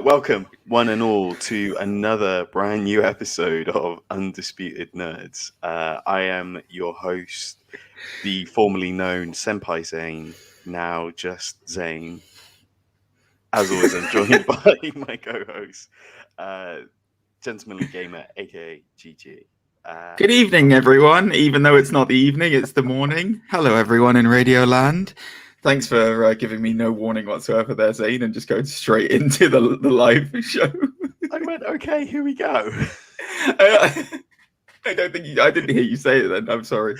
Welcome, one and all, to another brand new episode of Undisputed Nerds. I am your host, the formerly known Senpai Zane, now just Zane. As always, I'm joined by my co-host, Gentlemanly Gamer, aka GG. Good evening, everyone. Even though it's not the evening, it's the morning. Hello, everyone in Radio Land. Thanks for giving me no warning whatsoever there, Zane, and just going straight into the live show. I went, okay, here we go. I didn't hear you say it then. I'm sorry.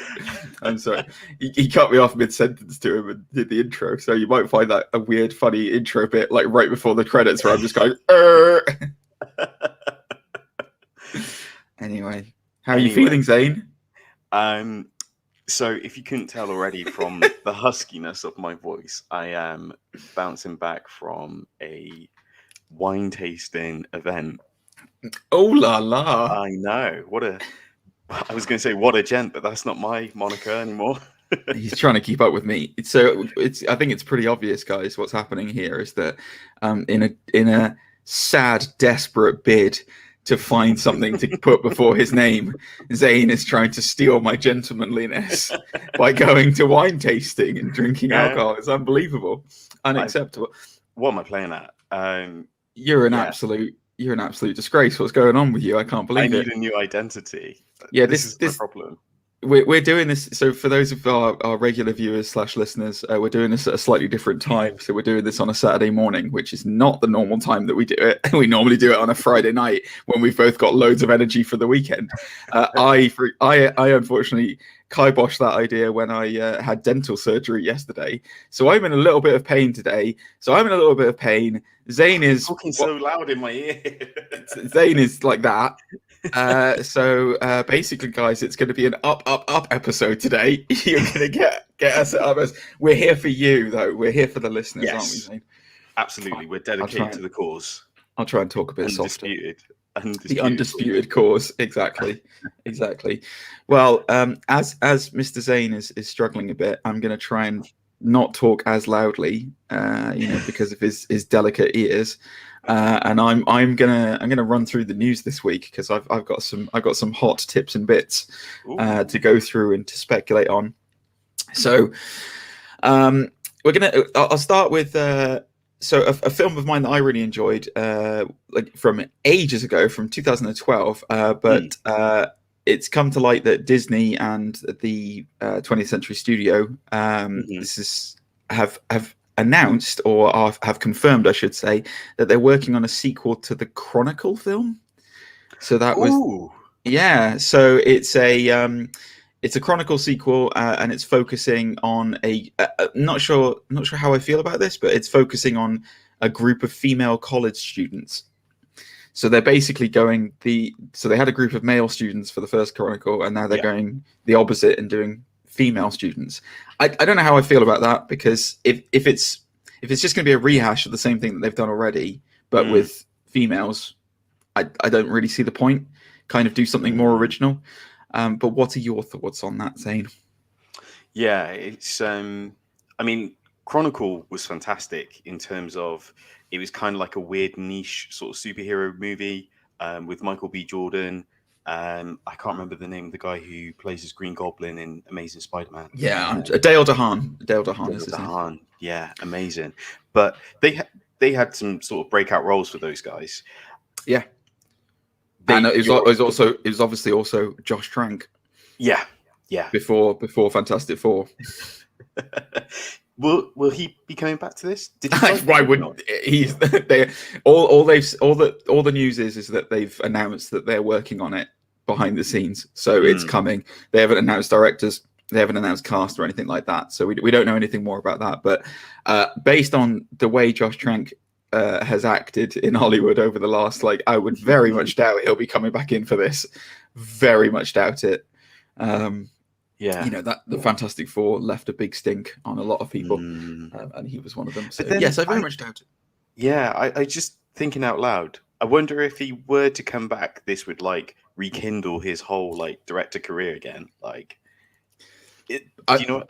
He cut me off mid-sentence to him and did the intro, so you might find that a weird, funny intro bit, like right before the credits, where I'm just going, Anyway, how are you feeling, Zane? So if you couldn't tell already from the huskiness of my voice, I am bouncing back from a wine tasting event. Oh la la! I know. I was going to say what a gent, but that's not my moniker anymore. He's trying to keep up with me. So I think it's pretty obvious, guys. What's happening here is that in a sad, desperate bid to find something to put before his name, Zane is trying to steal my gentlemanliness by going to wine tasting and drinking alcohol. It's unbelievable, unacceptable. What am I playing at? You're an absolute disgrace. What's going on with you? I can't believe it. I need a new identity. Yeah, this is the problem. We're doing this. So for those of our regular viewers / listeners, we're doing this at a slightly different time. So we're doing this on a Saturday morning, which is not the normal time that we do it. We normally do it on a Friday night when we've both got loads of energy for the weekend. I unfortunately kiboshed that idea when I had dental surgery yesterday. So I'm in a little bit of pain today. Zane is talking so loud in my ear. Zane is like that. So basically, guys, it's going to be an up episode today. You're going to get us up. We're here for you, though. We're here for the listeners, aren't we, Zane? Absolutely. We're dedicated to the cause. I'll try and talk a bit softer. The undisputed cause. Exactly. Well, as Mr. Zane is struggling a bit, I'm going to try and not talk as loudly, because of his delicate ears. And I'm gonna run through the news this week because I've got some hot tips and bits to go through and to speculate on. So I'll start with a film of mine that I really enjoyed, like from ages ago, from 2012, but it's come to light that Disney and the 20th Century Studio have announced, or have confirmed, I should say, that they're working on a sequel to the Chronicle film. So that was so it's a Chronicle sequel, and it's focusing on not sure how I feel about this, but it's focusing on a group of female college students. So they're basically so they had a group of male students for the first Chronicle, and now they're going the opposite and doing female students. I don't know how I feel about that, because if it's just going to be a rehash of the same thing that they've done already, but with females, I don't really see the point. Kind of do something more original. But what are your thoughts on that, Zane? Yeah, it's Chronicle was fantastic in terms of it was kind of like a weird niche sort of superhero movie with Michael B. Jordan. I can't remember the name of the guy who plays as Green Goblin in Amazing Spider-Man. Yeah, Dale DeHaan. Dale DeHaan is his name. Yeah, amazing. But they had some sort of breakout roles for those guys. Yeah. And it was obviously also Josh Trank. Yeah. Before Fantastic Four. Will he be coming back to this? Why wouldn't he's all the news is that they've announced that they're working on it behind the scenes, so it's coming. They haven't announced directors, they haven't announced cast or anything like that, so we don't know anything more about that. But based on the way Josh Trank has acted in Hollywood over the last, I would very much doubt he'll be coming back in for this. Very much doubt it. Yeah, that the Fantastic Four left a big stink on a lot of people, and he was one of them. So, yes, I very much doubt it. Yeah, I just thinking out loud, I wonder if he were to come back, this would like rekindle his whole like director career again. Like, do you know?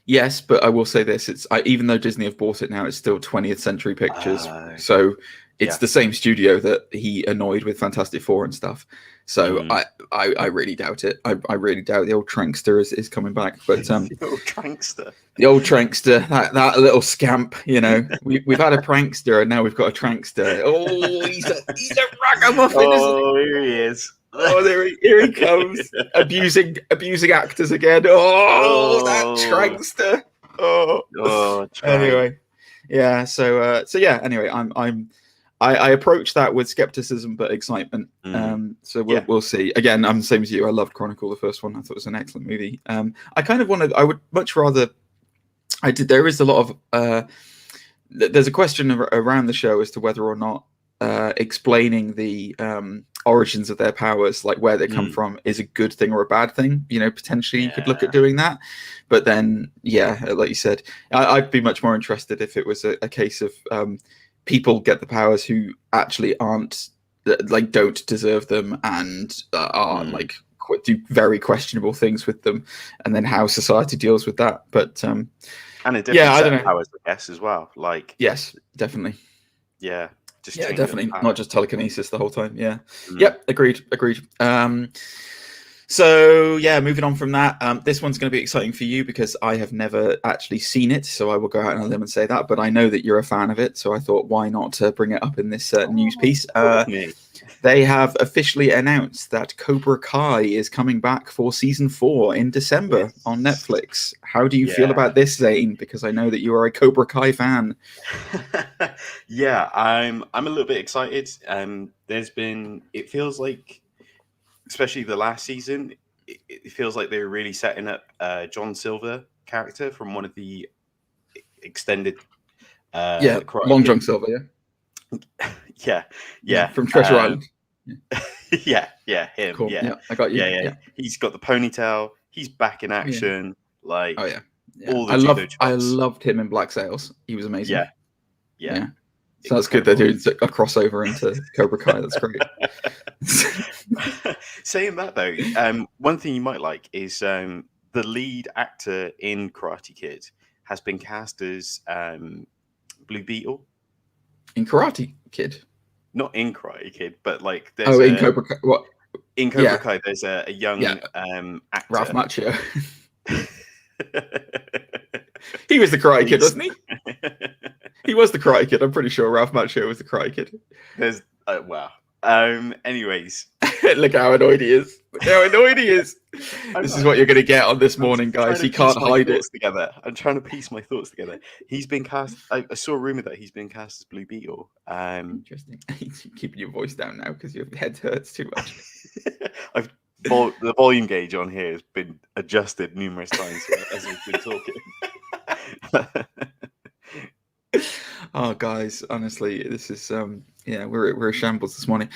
Yes, but I will say this: even though Disney have bought it now, it's still 20th Century Pictures, so it's the same studio that he annoyed with Fantastic Four and stuff. So I really doubt it. I really doubt the old Trankster is coming back. But the old Trankster, that little scamp. You know, we've had a prankster and now we've got a Trankster. Oh, he's a ragamuffin. Oh, here he is. Oh, here he comes, abusing actors again. Oh, that Trankster. Anyway, yeah. So yeah. Anyway, I approach that with skepticism but excitement. So we'll see. Again, I'm the same as you. I loved Chronicle, the first one. I thought it was an excellent movie. I would much rather. There is a lot of. There's a question around the show as to whether or not explaining the origins of their powers, like where they come from, is a good thing or a bad thing. You know, potentially you could look at doing that, but then like you said, I'd be much more interested if it was a case of people get the powers who actually don't deserve them and are like do very questionable things with them, and then how society deals with that. But and a different set of powers, I guess, as well. Like, yes, definitely. Yeah. Definitely not just telekinesis the whole time. Yep, agreed. So yeah, moving on from that, this one's going to be exciting for you because I have never actually seen it, so I will go out on a limb and say that, but I know that you're a fan of it, so I thought, why not bring it up in this news piece. They have officially announced that Cobra Kai is coming back for season 4 in December on Netflix. How do you feel about this, Zane? Because I know that you are a Cobra Kai fan. Yeah, I'm a little bit excited. It feels like, especially the last season, it feels like they were really setting up John Silver character from one of the extended Long John Silver, yeah, from Treasure Island. Him. Cool. Yeah, I got you. Yeah. He's got the ponytail. He's back in action. Like, all the I loved him in Black Sails. He was amazing. Yeah. So that's good. They're doing a crossover into Cobra Kai. That's great. Saying that though, one thing you might like is the lead actor in Karate Kid has been cast as Blue Beetle. In Karate Kid? Not in Karate Kid, but like there's in Cobra Kai. What? In Cobra Kai, there's a young actor. Ralph Macchio. He was the Karate Kid, wasn't he? He was the Karate Kid. I'm pretty sure Ralph Macchio was the Karate Kid. There's wow. Anyways, look how annoyed he is. This is what you're going to get on this morning, guys. He can't hide it. Together. I'm trying to piece my thoughts together. He's been cast. I saw a rumor that he's been cast as Blue Beetle. Interesting. Keeping your voice down now because your head hurts too much. The volume gauge on here has been adjusted numerous times as we've been talking. Oh, guys, honestly, this is we're a shambles this morning.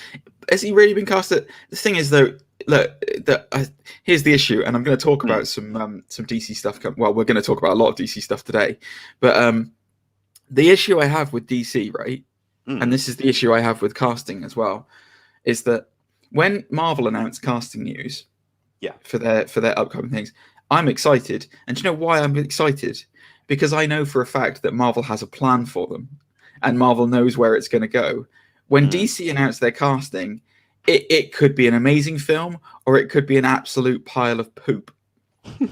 Has he really been cast? The thing is, though, look, here's the issue, and I'm going to talk about some DC stuff. Well, we're going to talk about a lot of DC stuff today, but the issue I have with DC, right, and this is the issue I have with casting as well, is that when Marvel announced casting news, for their upcoming things, I'm excited, and do you know why I'm excited? Because I know for a fact that Marvel has a plan for them, and Marvel knows where it's going to go. When DC announced their casting, it could be an amazing film, or it could be an absolute pile of poop.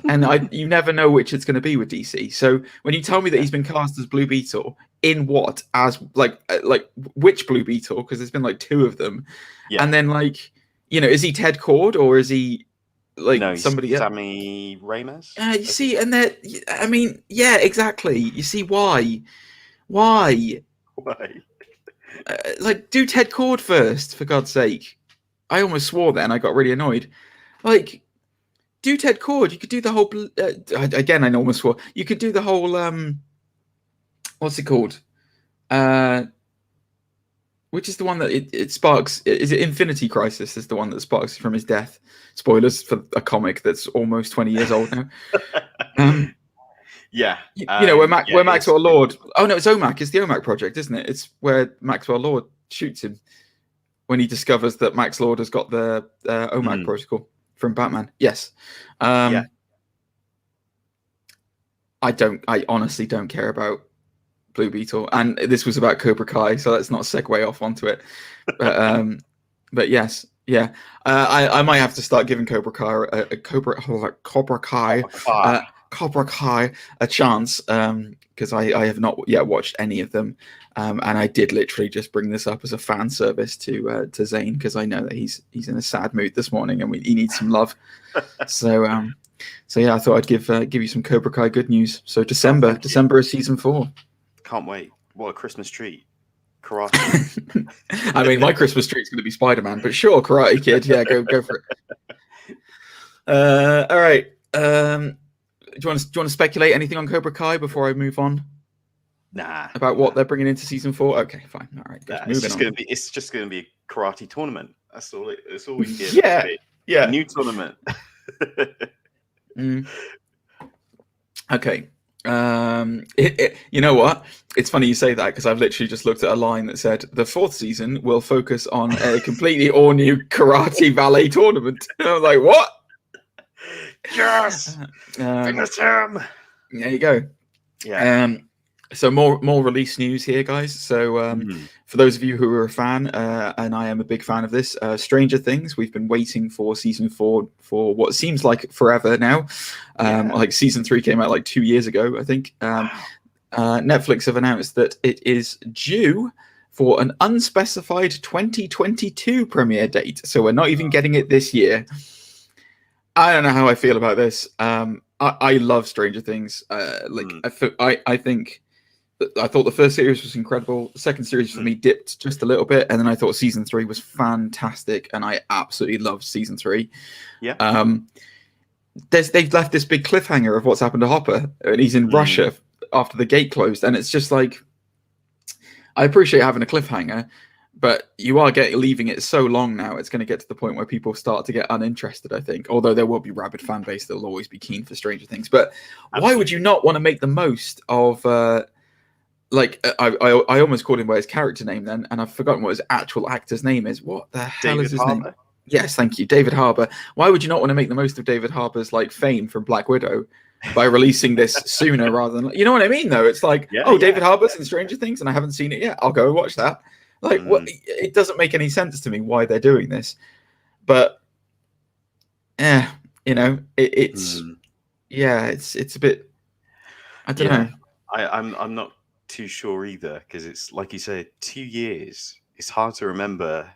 And you never know which it's going to be with DC. So when you tell me that he's been cast as Blue Beetle, in what? As like which Blue Beetle? Because there's been like 2 of them. Yeah. And then is he Ted Kord or is he somebody else? Sammy Ramis? You see, and exactly. You see why? Why? Do Ted Kord first, for God's sake. I almost swore then. I got really annoyed. Do Ted Kord. You could do the whole... again, I almost swore. You could do the whole... what's it called? Which is the one that it sparks... Is it Infinity Crisis is the one that sparks from his death? Spoilers for a comic that's almost 20 years old now. Where Maxwell Lord... Oh, no, it's OMAC. It's the OMAC project, isn't it? It's where Maxwell Lord shoots him when he discovers that Max Lord has got the OMAG protocol from Batman. Yes. I honestly don't care about Blue Beetle, and this was about Cobra Kai, so let's not segue off onto it. But yes, yeah, I might have to start giving Cobra Kai a chance, because I have not yet watched any of them, and I did literally just bring this up as a fan service to Zane, because I know that he's in a sad mood this morning and he needs some love. So yeah, I thought I'd give you some Cobra Kai good news. So December is season 4. Can't wait. What a Christmas treat. Karate. I mean, my Christmas treat's going to be Spider-Man, but sure, Karate Kid. Yeah, go for it. All right. Do you want to speculate anything on Cobra Kai before I move on? Nah. About what they're bringing into season 4? Okay, fine. All right. It's just going to be a karate tournament. That's all we get. Yeah. A new tournament. Okay. You know what? It's funny you say that, because I've literally just looked at a line that said the 4th season will focus on a completely all new karate ballet tournament. And I was like, what? Yes. Finish him. There you go. Yeah. So more release news here, guys. So for those of you who are a fan, and I am a big fan of this, Stranger Things, we've been waiting for season 4 for what seems like forever now. Like season 3 came out like 2 years ago, I think. Netflix have announced that it is due for an unspecified 2022 premiere date. So we're not even getting it this year. I don't know how I feel about this. I love Stranger Things. I thought the first series was incredible. The second series for me dipped just a little bit, and then I thought season 3 was fantastic, and I absolutely loved season 3. Yeah. They've left this big cliffhanger of what's happened to Hopper, and he's in Russia after the gate closed, and it's just like, I appreciate having a cliffhanger, but you are leaving it so long now. It's going to get to the point where people start to get uninterested, I think. Although there will be rabid fan base that will always be keen for Stranger Things. But why would you not want to make the most of? I almost called him by his character name then, and I've forgotten what his actual actor's name is. What the hell is his name? Yes, thank you, David Harbour. Why would you not want to make the most of David Harbour's fame from Black Widow by releasing this sooner rather than, you know what I mean? Though it's like, David Harbour's in Stranger Things, and I haven't seen it yet. I'll go and watch that. What? It doesn't make any sense to me why they're doing this. But it's a bit. I don't know. I'm not too sure either, because it's like you said, 2 years. It's hard to remember.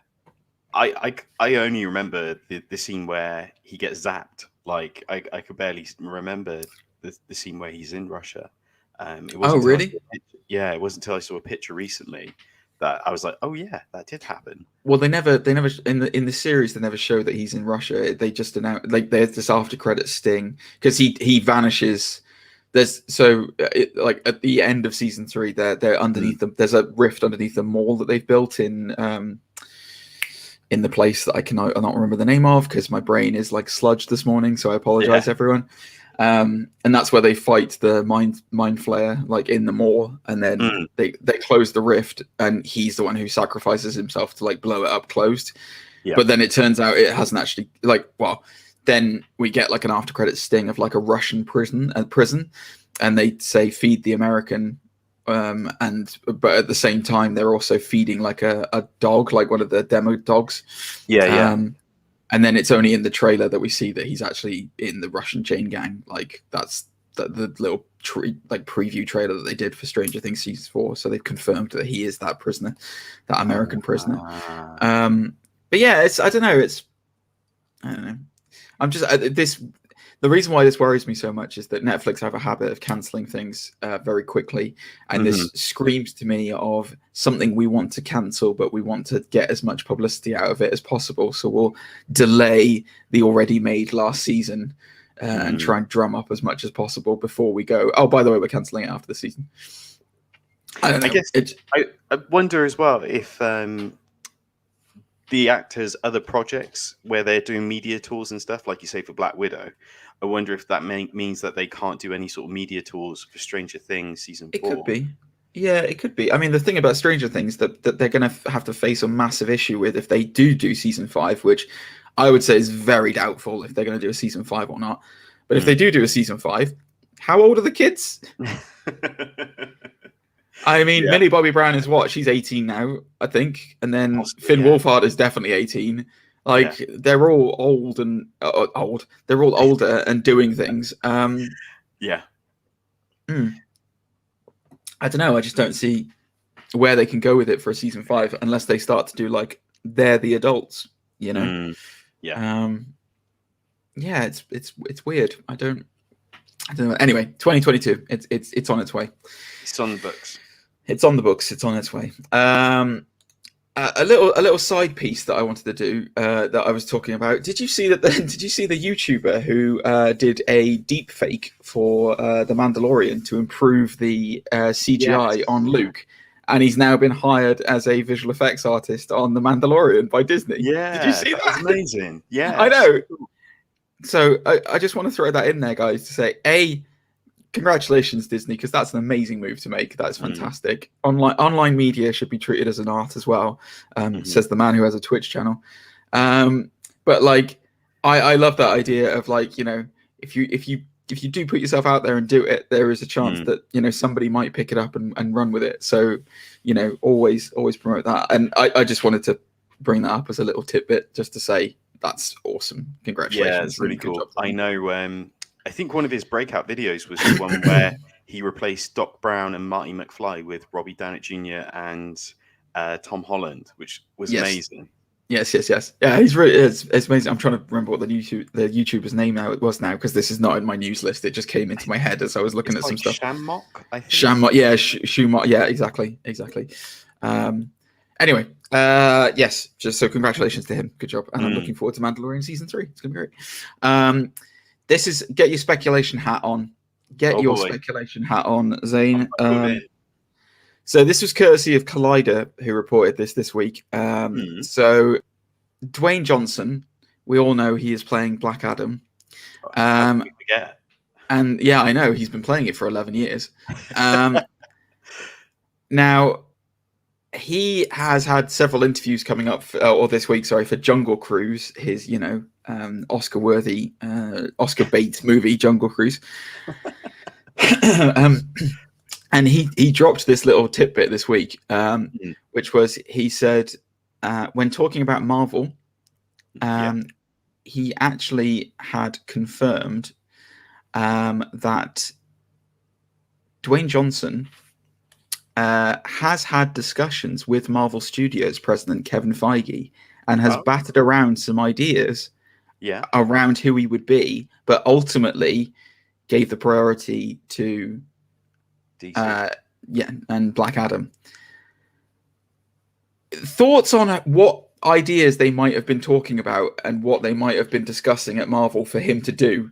I only remember the scene where he gets zapped. Like I could barely remember the scene where he's in Russia. It wasn't really? It wasn't until I saw a picture recently that I was like, oh yeah, that did happen. Well, they never in the series they never show that he's in Russia. They just announce, like, there's this after credit sting because he vanishes. There's at the end of season 3, they're underneath them. There's a rift underneath the mall that they've built in the place that I cannot remember the name of because my brain is like sludge this morning. So I apologize, everyone. And that's where they fight the mind flayer, like in the mall, and then they close the rift, and he's the one who sacrifices himself to like blow it up closed. Yeah. But then it turns out it hasn't actually then we get like an after credit sting of like a Russian prison, and they say feed the American, but at the same time they're also feeding like a dog, like one of the demo dogs. And then it's only in the trailer that we see that he's actually in the Russian chain gang. Like that's the little preview trailer that they did for Stranger Things season 4. So they've confirmed that he is that prisoner, that American prisoner. But yeah, I don't know. I'm just the reason why this worries me so much is that Netflix have a habit of cancelling things very quickly. And this screams to me of something we want to cancel, but we want to get as much publicity out of it as possible. So we'll delay the already made last season and try and drum up as much as possible before we go, oh, by the way, we're cancelling it after the season. I don't know. I wonder as well if the actors' other projects where they're doing media tours and stuff, like you say for Black Widow, I wonder if that means that they can't do any sort of media tours for Stranger Things season 4. It could be. Yeah, it could be. I mean, the thing about Stranger Things that they're going to have to face a massive issue with if they do season 5, which I would say is very doubtful if they're going to do a season 5 or not. But if they do a season 5, how old are the kids? I mean, Millie Bobby Brown is what? She's 18 now, I think. And then Finn Wolfhard is definitely 18. Like, they're all old and old. They're all older and doing things. Yeah. I don't know. I just don't see where they can go with it for a season 5 unless they start to do like they're the adults, you know? Yeah. Yeah, it's weird. I don't know. Anyway, 2022. It's on its way. It's on the books. It's on the books. It's on its way. A little side piece that I wanted to do that I was talking about. Did you see that? Did you see the YouTuber who did a deep fake for The Mandalorian to improve the CGI on Luke? And he's now been hired as a visual effects artist on The Mandalorian by Disney. Yeah, did you see that? That's amazing. Yeah, I know. So I just want to throw that in there, guys, to say congratulations, Disney, because that's an amazing move to make. That's fantastic. Online media should be treated as an art as well, says the man who has a Twitch channel. But like, I love that idea of like, you know, if you do put yourself out there and do it, there is a chance that, you know, somebody might pick it up and run with it. So, you know, always promote that. And I just wanted to bring that up as a little tidbit just to say that's awesome. Congratulations. Yeah, it's really cool. I know. I think one of his breakout videos was the one where he replaced Doc Brown and Marty McFly with Robbie Downey Jr. and Tom Holland, which was amazing. Yes. Yeah, he's really it's amazing. I'm trying to remember what the YouTuber's name now because this is not in my news list. It just came into my head as I was looking at some stuff. Shamrock, I think. Shamrock, yeah, Schumacher, yeah, exactly. Anyway, yes, just so congratulations to him. Good job, and I'm looking forward to Mandalorian season 3. It's gonna be great. This is get your speculation hat on. Speculation hat on, Zane. So this was courtesy of Collider, who reported this week. So Dwayne Johnson, we all know he is playing Black Adam. And yeah, I know he's been playing it for 11 years. Now he has had several interviews coming up this week, for Jungle Cruise, his, you know, Oscar-worthy, Oscar-bait movie, Jungle Cruise. And he dropped this little tidbit this week, which was, he said, when talking about Marvel, he actually had confirmed that Dwayne Johnson has had discussions with Marvel Studios president Kevin Feige and has batted around some ideas around who he would be, but ultimately gave the priority to DC. And Black Adam. Thoughts on what ideas they might have been talking about and what they might have been discussing at Marvel for him to do?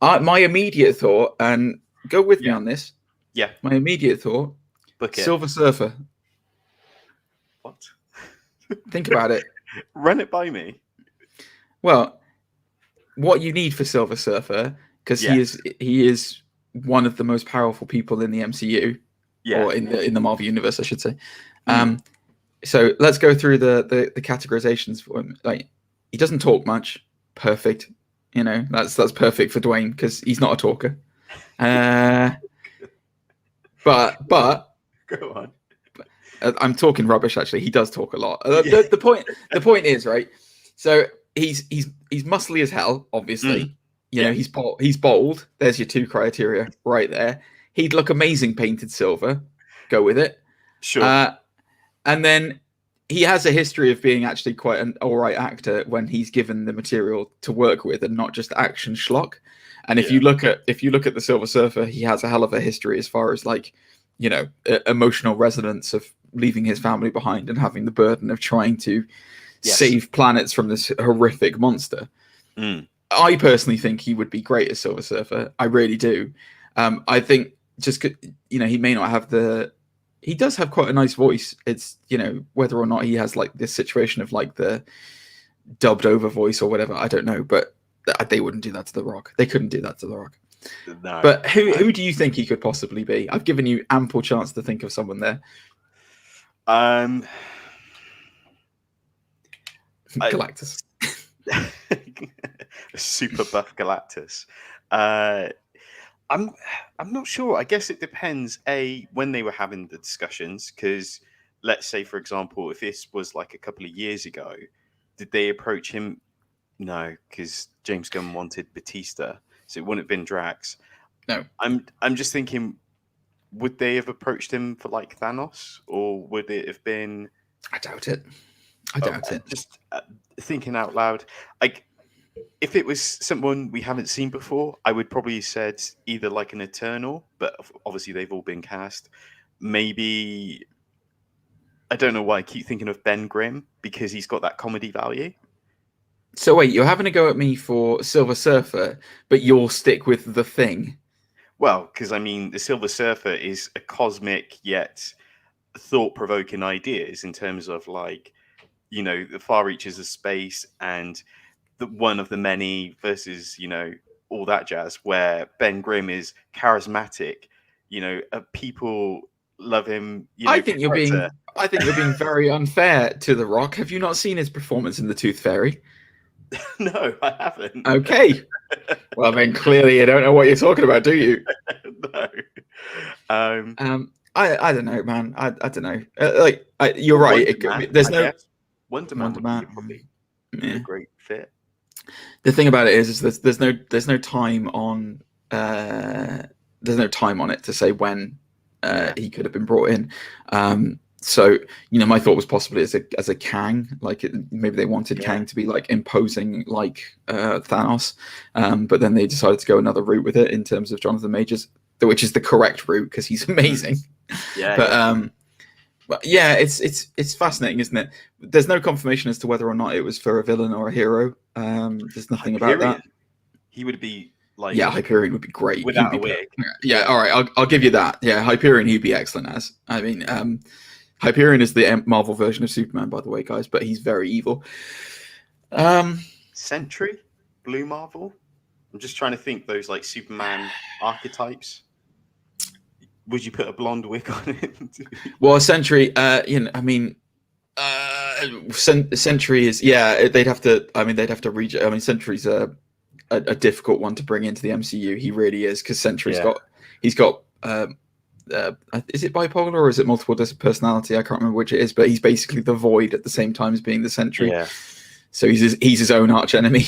My immediate thought, and go with me on this. Yeah. My immediate thought, Silver Surfer. What? Think about it. Run it by me. Well, what you need for Silver Surfer, because he is one of the most powerful people in the MCU, or in the Marvel universe, I should say. So let's go through the categorizations for him. Like, he doesn't talk much. Perfect. You know, that's perfect for Dwayne because he's not a talker. But go on. I'm talking rubbish. Actually, he does talk a lot. The point is, right. So he's muscly as hell. Obviously, you know, he's bold. There's your 2 criteria right there. He'd look amazing painted silver. Go with it. Sure. And then he has a history of being actually quite an all right actor when he's given the material to work with and not just action schlock. And if you look at the Silver Surfer, he has a hell of a history as far as, like, you know, emotional resonance of leaving his family behind and having the burden of trying to save planets from this horrific monster. I personally think he would be great as Silver Surfer. I really do. I think just, you know, he may not have he does have quite a nice voice. It's, you know, whether or not he has like this situation of like the dubbed over voice or whatever, I don't know. But they wouldn't do that to The Rock. They couldn't do that to The Rock. No. But who do you think he could possibly be? I've given you ample chance to think of someone there. Galactus. Super buff Galactus. I'm not sure. I guess it depends. When they were having the discussions, because let's say, for example, if this was like a couple of years ago, did they approach him? No, because James Gunn wanted Batista, so it wouldn't have been Drax. No, I'm just thinking, would they have approached him for like Thanos, or would it have been? I doubt it. I doubt it. Just thinking out loud, like if it was someone we haven't seen before, I would probably have said either like an Eternal, but obviously they've all been cast. Maybe, I don't know why I keep thinking of Ben Grimm, because he's got that comedy value. So wait, you're having a go at me for Silver Surfer, but you'll stick with The Thing. Well, because I mean, the Silver Surfer is a cosmic yet thought-provoking ideas in terms of like, you know, the far reaches of space and the one of the many versus, you know, all that jazz, where Ben Grimm is charismatic, you know, people love him. You know, I think you're being very unfair to The Rock. Have you not seen his performance in The Tooth Fairy? No, I haven't. Okay. Well, then clearly you don't know what you're talking about, do you? No. I don't know, man. I don't know. You're right. There's no Wonder Man would be probably a great fit. The thing about it is there's no time on it to say when he could have been brought in. So, you know, my thought was possibly as a Kang, like maybe they wanted Kang to be like imposing like Thanos, but then they decided to go another route with it in terms of Jonathan Majors, which is the correct route because he's amazing. But yeah, it's fascinating, isn't it? There's no confirmation as to whether or not it was for a villain or a hero. There's nothing about that. He would be like, Hyperion would be great without a wig. Yeah, all right, I'll give you that. Yeah, Hyperion he'd be excellent as. I mean, Hyperion is the Marvel version of Superman, by the way, guys, but he's very evil. Sentry, Blue Marvel. I'm just trying to think those like Superman archetypes. Would you put a blonde wig on it? Well, Sentry, you know, I mean, Sentry is they'd have to reach. I mean, Sentry's a difficult one to bring into the MCU. He really is, because Sentry's got is it bipolar or is it multiple personality? I can't remember which it is, but he's basically the Void at the same time as being the Sentry. Yeah. So he's his own arch enemy.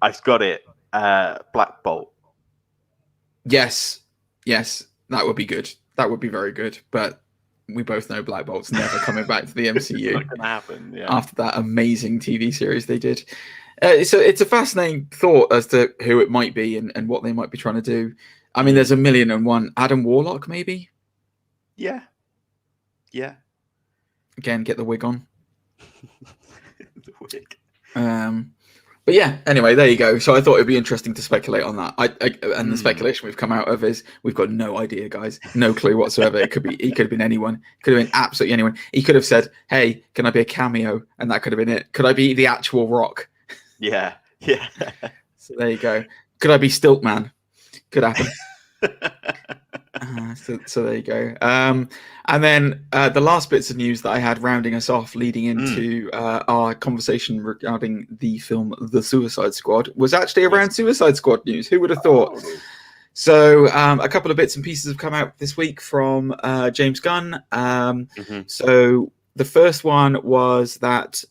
I've got it. Black Bolt. Yes, that would be good. That would be very good. But we both know Black Bolt's never coming back to the MCU. It's not gonna happen. Yeah. After that amazing TV series they did. So it's a fascinating thought as to who it might be and what they might be trying to do. I mean, there's a million and one. Adam Warlock, maybe? Yeah. Again, get the wig on. The wig. But yeah, anyway, there you go. So I thought it'd be interesting to speculate on that. And the speculation we've come out of is we've got no idea, guys. No clue whatsoever. He could have been anyone. Could have been absolutely anyone. He could have said, "Hey, can I be a cameo?" And that could have been it. Could I be the actual Rock? Yeah. So there you go. Could I be Stiltman? Could happen. So there you go. And then the last bits of news that I had rounding us off, leading into our conversation regarding the film The Suicide Squad, was actually around Suicide Squad news. Who would have thought? So a couple of bits and pieces have come out this week from James Gunn. So the first one was that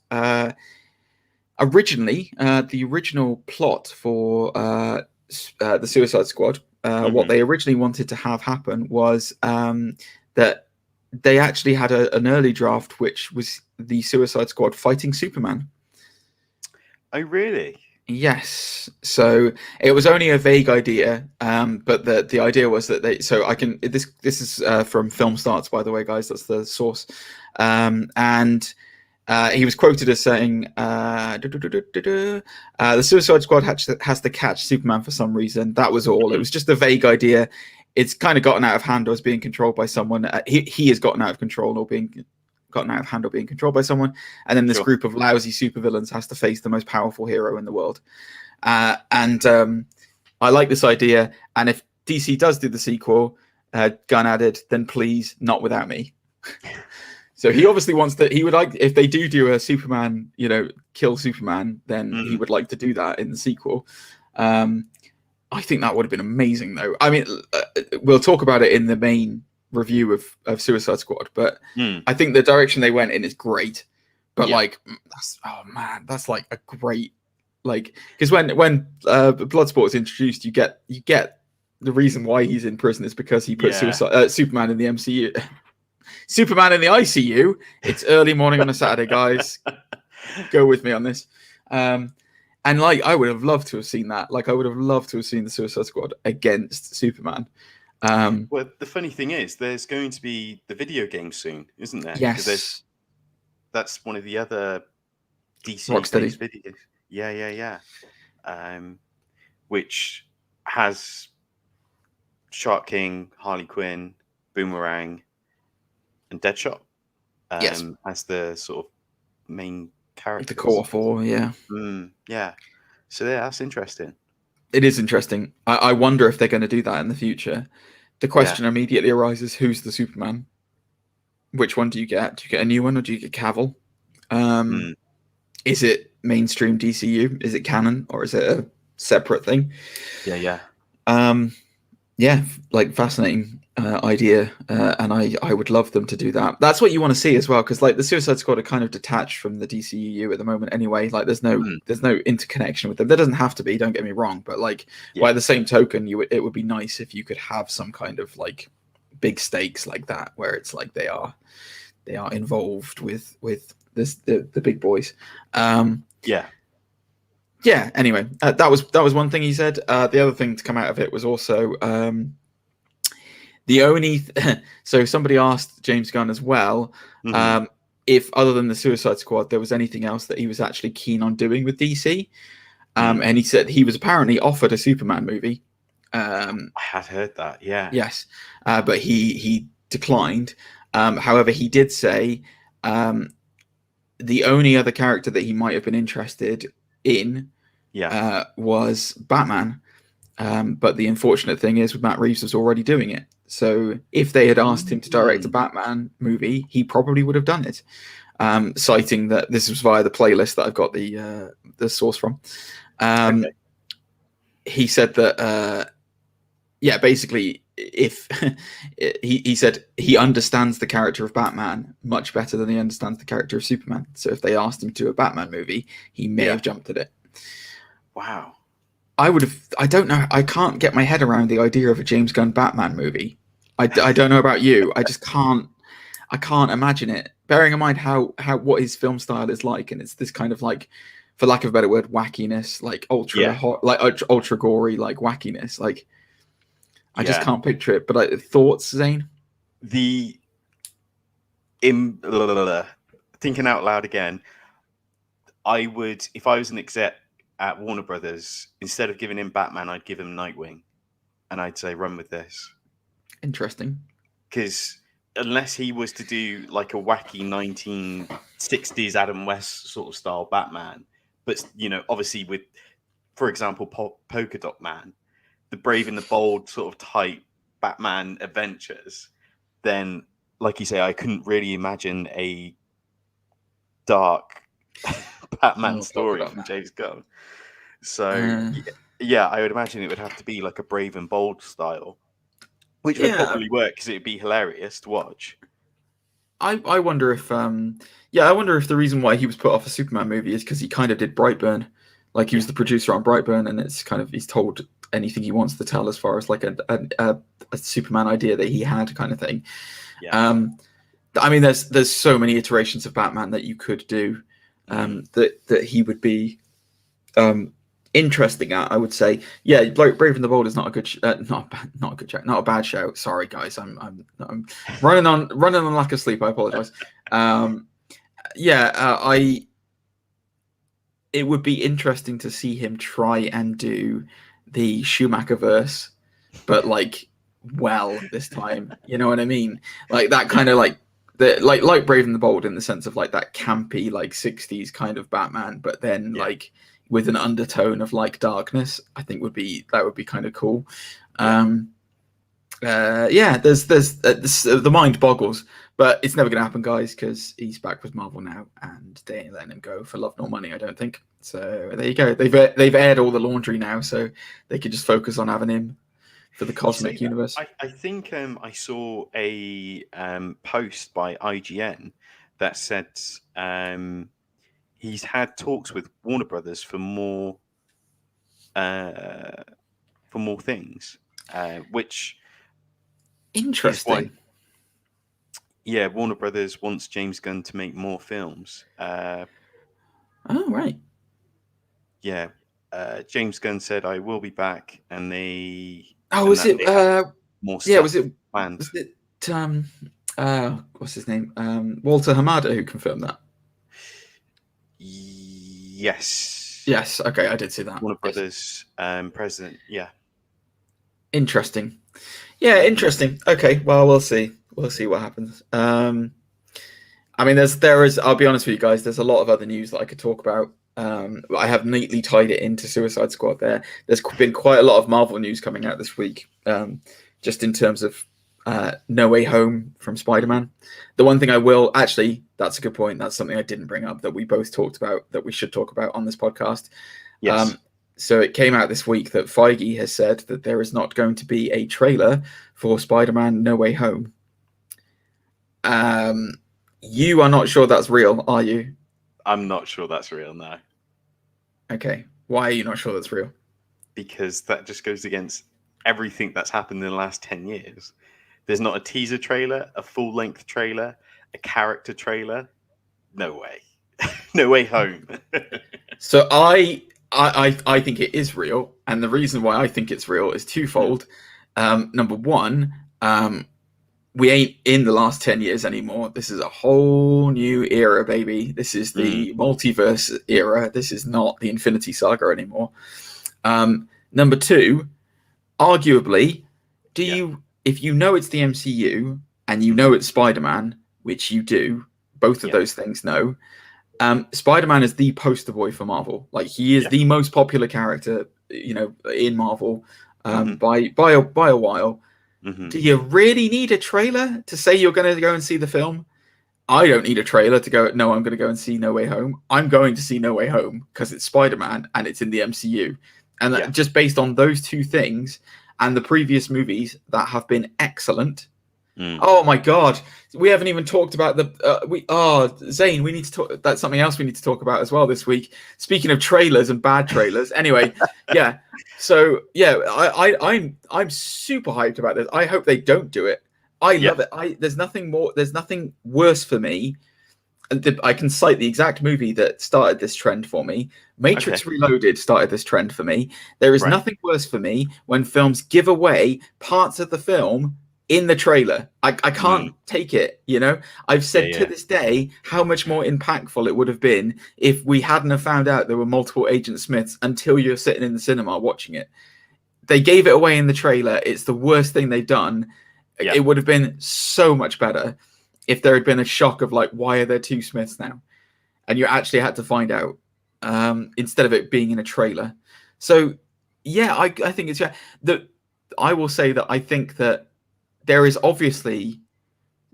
originally, the original plot for the Suicide Squad, what they originally wanted to have happen was that they actually had an early draft, which was the Suicide Squad fighting Superman. Oh, really? Yes. So it was only a vague idea, but the idea was that they. So I can. This is from Film Starts, by the way, guys. That's the source, and. He was quoted as saying, the Suicide Squad has to catch Superman for some reason. That was all. It was just a vague idea. It's kind of gotten out of hand or is being controlled by someone. He has gotten out of control or being gotten out of hand or being controlled by someone. And then this group of lousy supervillains has to face the most powerful hero in the world. And I like this idea, and if DC does do the sequel, Gunn added, then please not without me. So he obviously wants that. He would like, if they do a Superman, kill Superman, then he would like to do that in the sequel. I think that would have been amazing, though. I mean, we'll talk about it in the main review of Suicide Squad, but I think the direction they went in is great. But that's like a great, like, because when Bloodsport is introduced, you get the reason why he's in prison is because he put Superman in the MCU. Superman in the ICU. It's early morning on a Saturday, guys. Go with me on this. And like, I would have loved to have seen that. Like, I would have loved to have seen the Suicide Squad against Superman. Well, the funny thing is, there's going to be the video game soon, isn't there? Yes. That's one of the other DC-based videos. Yeah. Which has Shark King, Harley Quinn, Boomerang, and Deadshot as the sort of main characters. The core four, yeah. Yeah. So yeah, that's interesting. It is interesting. I wonder if they're going to do that in the future. The question immediately arises, who's the Superman? Which one do you get? Do you get a new one or do you get Cavill? Is it mainstream DCU? Is it canon or is it a separate thing? Yeah. Like fascinating idea, and I would love them to do that. That's what you want to see as well, because like the Suicide Squad are kind of detached from the DCU at the moment anyway. Like there's no interconnection with them. There doesn't have to be, don't get me wrong, but like by the same token, it would be nice if you could have some kind of like big stakes like that, where it's like they are involved with the big boys. Anyway, that was one thing he said. The other thing to come out of it was also the only so somebody asked James Gunn as well if, other than the Suicide Squad, there was anything else that he was actually keen on doing with DC. And he said he was apparently offered a Superman movie. I had heard that, yeah. Yes, but he declined. However, he did say the only other character that he might have been interested in was Batman. But the unfortunate thing is, Matt Reeves was already doing it. So if they had asked him to direct a Batman movie, he probably would have done it. Citing that this was via the playlist that I've got the source from. He said that basically, if he said he understands the character of Batman much better than he understands the character of Superman. So if they asked him to do a Batman movie, he may have jumped at it. Wow. I don't know. I can't get my head around the idea of a James Gunn Batman movie. I don't know about you. I just can't. I can't imagine it. Bearing in mind what his film style is like, and it's this kind of like, for lack of a better word, wackiness, like ultra hot, like ultra gory, like wackiness. Like I just can't picture it. But thoughts, Zane? Thinking out loud again, I would, if I was an exec at Warner Brothers, instead of giving him Batman, I'd give him Nightwing, and I'd say, run with this. Interesting. Because unless he was to do like a wacky 1960s Adam West sort of style Batman, but obviously with, for example, Polka Dot Man, the brave and the bold sort of type Batman adventures, then, like you say, I couldn't really imagine a dark Batman story from James Gunn. So I would imagine it would have to be like a brave and bold style, which would probably work because it'd be hilarious to watch. I wonder if the reason why he was put off a Superman movie is because he kind of did Brightburn. Like he was the producer on Brightburn, and it's kind of, he's told anything he wants to tell as far as like a Superman idea that he had, kind of thing. I mean, there's so many iterations of Batman that you could do that he would be interesting at, I would say. Yeah, Brave and the Bold is not a good not a good show, not a bad show. Sorry guys, I'm running on lack of sleep. I apologize. It would be interesting to see him try and do the Schumacher verse, but like this time, you know what I mean? Like that kind of like Brave and the Bold, in the sense of like that campy like 60s kind of Batman, but then like with an undertone of like darkness, I think would be kind of cool. There's the mind boggles, but it's never going to happen, guys, because he's back with Marvel now, and they ain't letting him go for love nor money, I don't think. So there you go. They've aired all the laundry now, so they could just focus on having him for the cosmic universe. I think I saw a post by IGN that said he's had talks with Warner Brothers for more things, which interesting. Warner Brothers wants James Gunn to make more films. Oh, right. Yeah. James Gunn said, "I will be back," and they. Oh, was it? More stuff was it planned. Was it? What's his name? Walter Hamada, who confirmed that. Yes. Yes. Okay, I did see that. Warner Brothers president. Yeah. Interesting. Yeah, interesting. Okay, well, we'll see. We'll see what happens. I mean, there is. I'll be honest with you guys. There's a lot of other news that I could talk about. I have neatly tied it into Suicide Squad there. There's been quite a lot of Marvel news coming out this week, just in terms of No Way Home from Spider-Man. The one thing I will... Actually, that's a good point. That's something I didn't bring up that we both talked about, that we should talk about on this podcast. Yes. So it came out this week that Feige has said that there is not going to be a trailer for Spider-Man No Way Home. You are not sure that's real, are you? I'm not sure that's real now. Okay. Why are you not sure that's real? Because that just goes against everything that's happened in the last 10 years. There's not a teaser trailer, a full-length trailer, a character trailer. No way. No Way Home. So I think it is real. And the reason why I think it's real is twofold. Number one, we ain't in the last 10 years anymore. This is a whole new era, baby. This is the multiverse era. This is not the Infinity Saga anymore. Number two, arguably, if you know it's the MCU and you know it's Spider-Man, which you do, both of those things know, Spider-Man is the poster boy for Marvel. Like, he is the most popular character, in Marvel by a while. Mm-hmm. Do you really need a trailer to say you're going to go and see the film? I don't need a trailer to go, no, I'm going to go and see No Way Home. I'm going to see No Way Home because it's Spider-Man and it's in the MCU. And just based on those two things and the previous movies that have been excellent. Oh my God. We haven't even talked about Zane, we need to talk. That's something else we need to talk about as well this week. Speaking of trailers and bad trailers. Anyway, yeah. So I'm super hyped about this. I hope they don't do it. I love it. There's nothing worse for me. I can cite the exact movie that started this trend for me. Matrix Reloaded started this trend for me. There is nothing worse for me when films give away parts of the film in the trailer. I can't take it, I've said to this day how much more impactful it would have been if we hadn't have found out there were multiple Agent Smiths until you're sitting in the cinema watching it. They gave it away in the trailer. It's the worst thing they've done. It would have been so much better if there had been a shock of like, why are there two Smiths now? And you actually had to find out instead of it being in a trailer. So I think it's that I will say that I think that there is obviously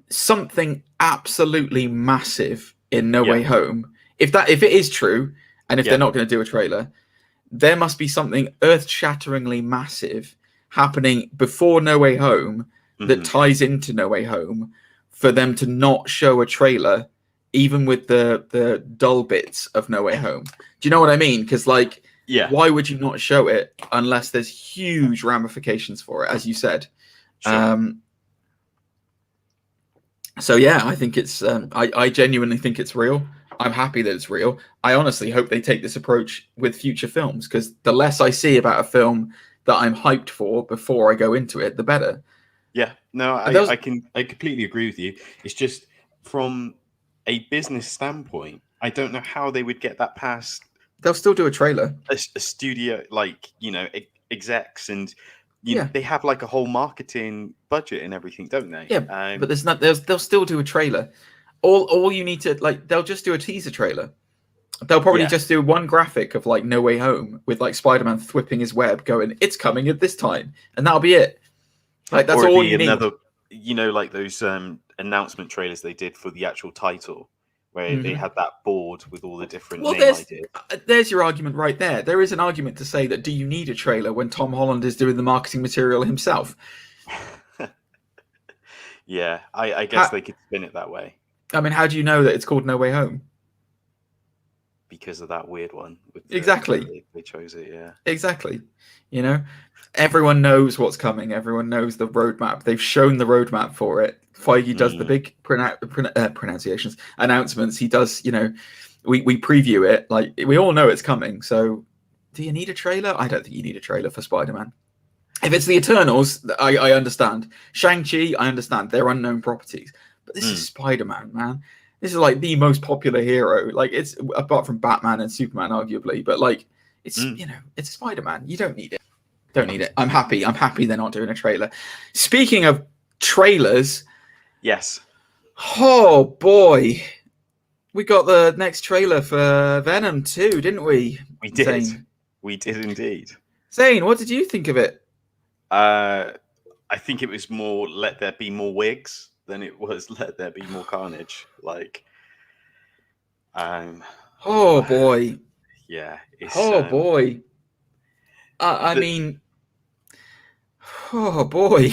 something absolutely massive in No Way Home. If it is true, and if they're not going to do a trailer, there must be something earth-shatteringly massive happening before No Way Home that ties into No Way Home for them to not show a trailer, even with the dull bits of No Way Home. Do you know what I mean? Because why would you not show it unless there's huge ramifications for it, as you said? Sure. I think it's I genuinely think it's real. I'm happy that it's real. I honestly hope they take this approach with future films, because the less I see about a film that I'm hyped for before I go into it, the better. Yeah, no, I completely agree with you. It's just from a business standpoint, I don't know how they would get that past. They'll still do a trailer. A studio, execs and they have like a whole marketing budget and everything, don't they? Yeah, but they'll still do a trailer. All you need to they'll just do a teaser trailer. They'll probably just do one graphic of like No Way Home with like Spider-Man whipping his web, going, "It's coming at this time," and that'll be it. Like that's all you need. You know, like those announcement trailers they did for the actual title, where they had that board with all the different name ideas. There's your argument right there. There is an argument to say that do you need a trailer when Tom Holland is doing the marketing material himself? Yeah, I guess they could spin it that way. I mean, how do you know that it's called No Way Home? Because of that weird one. Exactly. They chose it, yeah. Exactly. You know, everyone knows what's coming. Everyone knows the roadmap. They've shown the roadmap for it. Feige does the big pronunciations, announcements. He does, you know, we preview it. Like, we all know it's coming. So do you need a trailer? I don't think you need a trailer for Spider-Man. If it's the Eternals, I understand. Shang-Chi, I understand. They're unknown properties. But this is Spider-Man, man. This is like the most popular hero. Like, it's apart from Batman and Superman, arguably, but like it's you know, it's Spider-Man. You don't need it. Don't need it. I'm happy. I'm happy they're not doing a trailer. Speaking of trailers, yes. Oh boy, we got the next trailer for Venom 2, didn't we? We did. Zane? We did indeed. Zane, what did you think of it? I think it was more let there be more wigs than it was let there be more carnage. Like, oh boy, yeah. Boy. I mean, oh boy.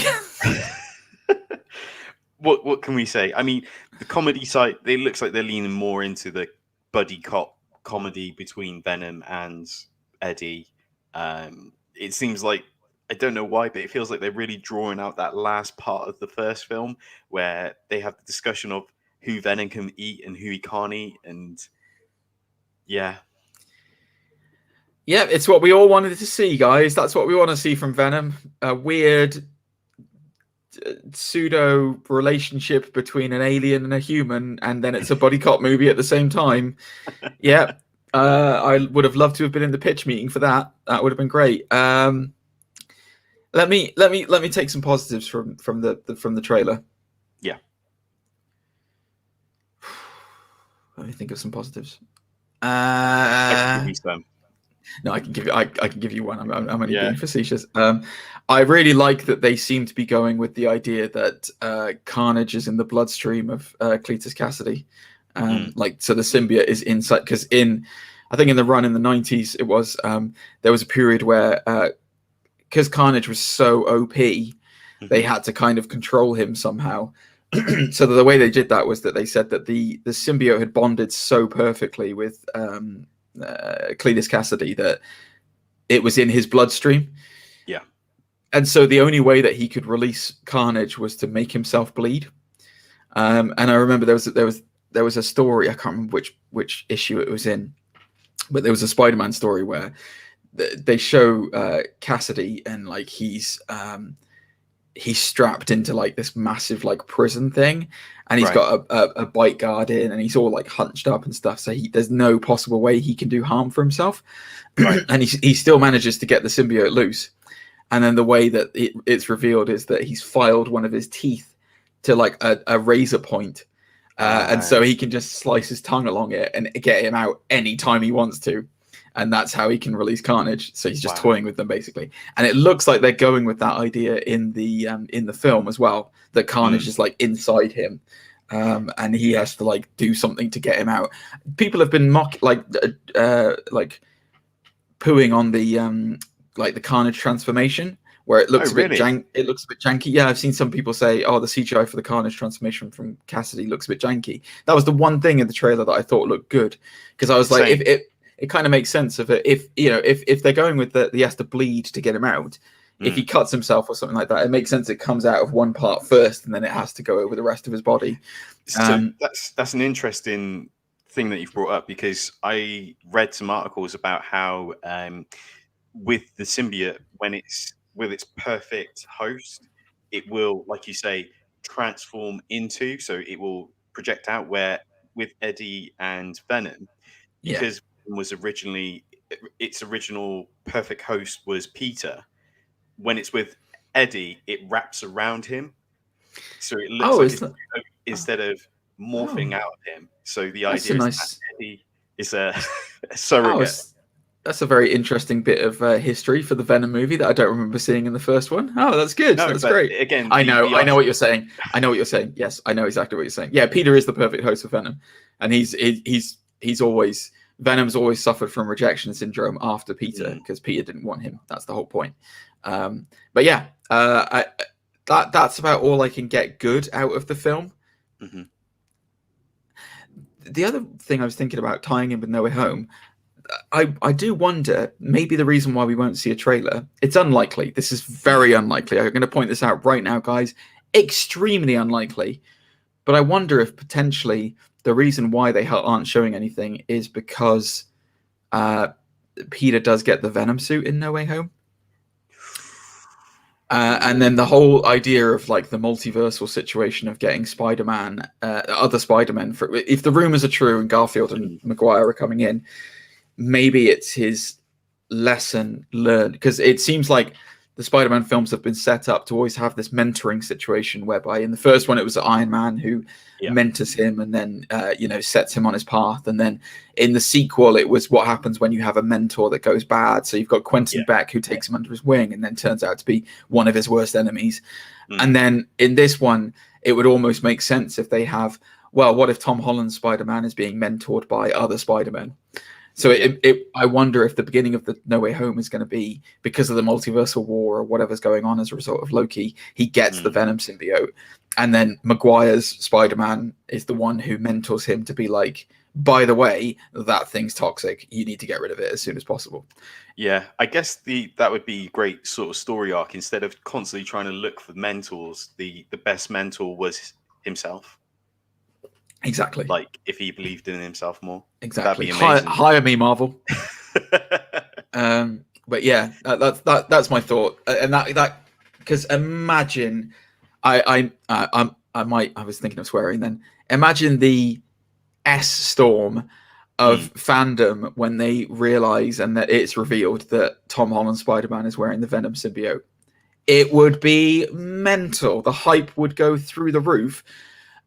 What can we say? I mean, the comedy side, it looks like they're leaning more into the buddy cop comedy between Venom and Eddie. It seems like, I don't know why, but it feels like they're really drawing out that last part of the first film where they have the discussion of who Venom can eat and who he can't eat. And yeah. Yeah, it's what we all wanted to see, guys. That's what we want to see from Venom. A weird pseudo relationship between an alien and a human, and then it's a buddy cop movie at the same time. Yeah. I would have loved to have been in the pitch meeting for that. That would have been great. Let me take some positives from the trailer. Yeah. Let me think of some positives. I can give you some. No, I can give you one. I'm only being facetious. I really like that they seem to be going with the idea that Carnage is in the bloodstream of Cletus Cassidy. Like, so the symbiote is inside, because I think in the run in the 90s, it was there was a period where because Carnage was so OP, they had to kind of control him somehow. So the way they did that was that they said that the symbiote had bonded so perfectly with Cletus Cassidy that it was in his bloodstream. Yeah. And so the only way that he could release Carnage was to make himself bleed. And I remember there was a story, I can't remember which issue it was in, but there was a Spider-Man story where they show Cassidy, and like he's strapped into like this massive like prison thing, and he's got a bite guard in, and he's all like hunched up and stuff, so there's no possible way he can do harm for himself. And he still manages to get the symbiote loose, and then the way that it's revealed is that he's filed one of his teeth to like a razor point, and so he can just slice his tongue along it and get him out anytime he wants to. And that's how he can release Carnage. So he's just toying with them, basically. And it looks like they're going with that idea in the film as well, that Carnage is like inside him, and he has to like do something to get him out. People have been like pooing on the like the Carnage transformation, where it looks it looks a bit janky. Yeah, I've seen some people say, "Oh, the CGI for the Carnage transformation from Cassidy looks a bit janky." That was the one thing in the trailer that I thought looked good, because I was like, it kind of makes sense of it. If they're going with he has to bleed to get him out. If he cuts himself or something like that, it makes sense. It comes out of one part first, and then it has to go over the rest of his body. So that's an interesting thing that you've brought up, because I read some articles about how with the symbiote, when it's with its perfect host, it will, like you say, transform into. So it will project out. Where with Eddie and Venom, because was originally its original perfect host was Peter. When it's with Eddie, it wraps around him, so it looks like it's, instead of morphing out of him. So the idea is that Eddie is a surrogate. That's a very interesting bit of history for the Venom movie that I don't remember seeing in the first one. Oh, that's good. No, that's great. Again, I know what you're saying. I know what you're saying. Yes, I know exactly what you're saying. Yeah, Peter is the perfect host for Venom, and he's always Venom's always suffered from rejection syndrome after Peter because Peter didn't want him. That's the whole point. But yeah, that's about all I can get good out of the film. Mm-hmm. The other thing I was thinking about tying in with No Way Home. I do wonder, maybe the reason why we won't see a trailer, it's unlikely. This is very unlikely. I'm going to point this out right now, guys. Extremely unlikely. But I wonder if potentially the reason why they aren't showing anything is because Peter does get the Venom suit in No Way Home. And then the whole idea of like the multiversal situation of getting Spider-Man, other Spider-Men, if the rumors are true and Garfield and Maguire are coming in, maybe it's his lesson learned, because it seems like the Spider-Man films have been set up to always have this mentoring situation whereby in the first one it was Iron Man who mentors him and then sets him on his path, and then in the sequel it was what happens when you have a mentor that goes bad. So you've got Quentin Beck who takes him under his wing and then turns out to be one of his worst enemies. And then in this one it would almost make sense if they have, well, what if Tom Holland's Spider-Man is being mentored by other Spider-Men? So I wonder if the beginning of the No Way Home is going to be because of the multiversal war or whatever's going on as a result of Loki. He gets the Venom symbiote, and then Maguire's Spider-Man is the one who mentors him to be like, by the way, that thing's toxic. You need to get rid of it as soon as possible. Yeah, I guess that would be a great sort of story arc. Instead of constantly trying to look for mentors, the best mentor was himself. Exactly. Like if he believed in himself more. Exactly. That'd be amazing. Hire me, Marvel. But yeah, that's my thought. And that because imagine, I was thinking of swearing then. Imagine the storm of fandom when they realize and that it's revealed that Tom Holland Spider-Man is wearing the Venom symbiote. It would be mental. The hype would go through the roof.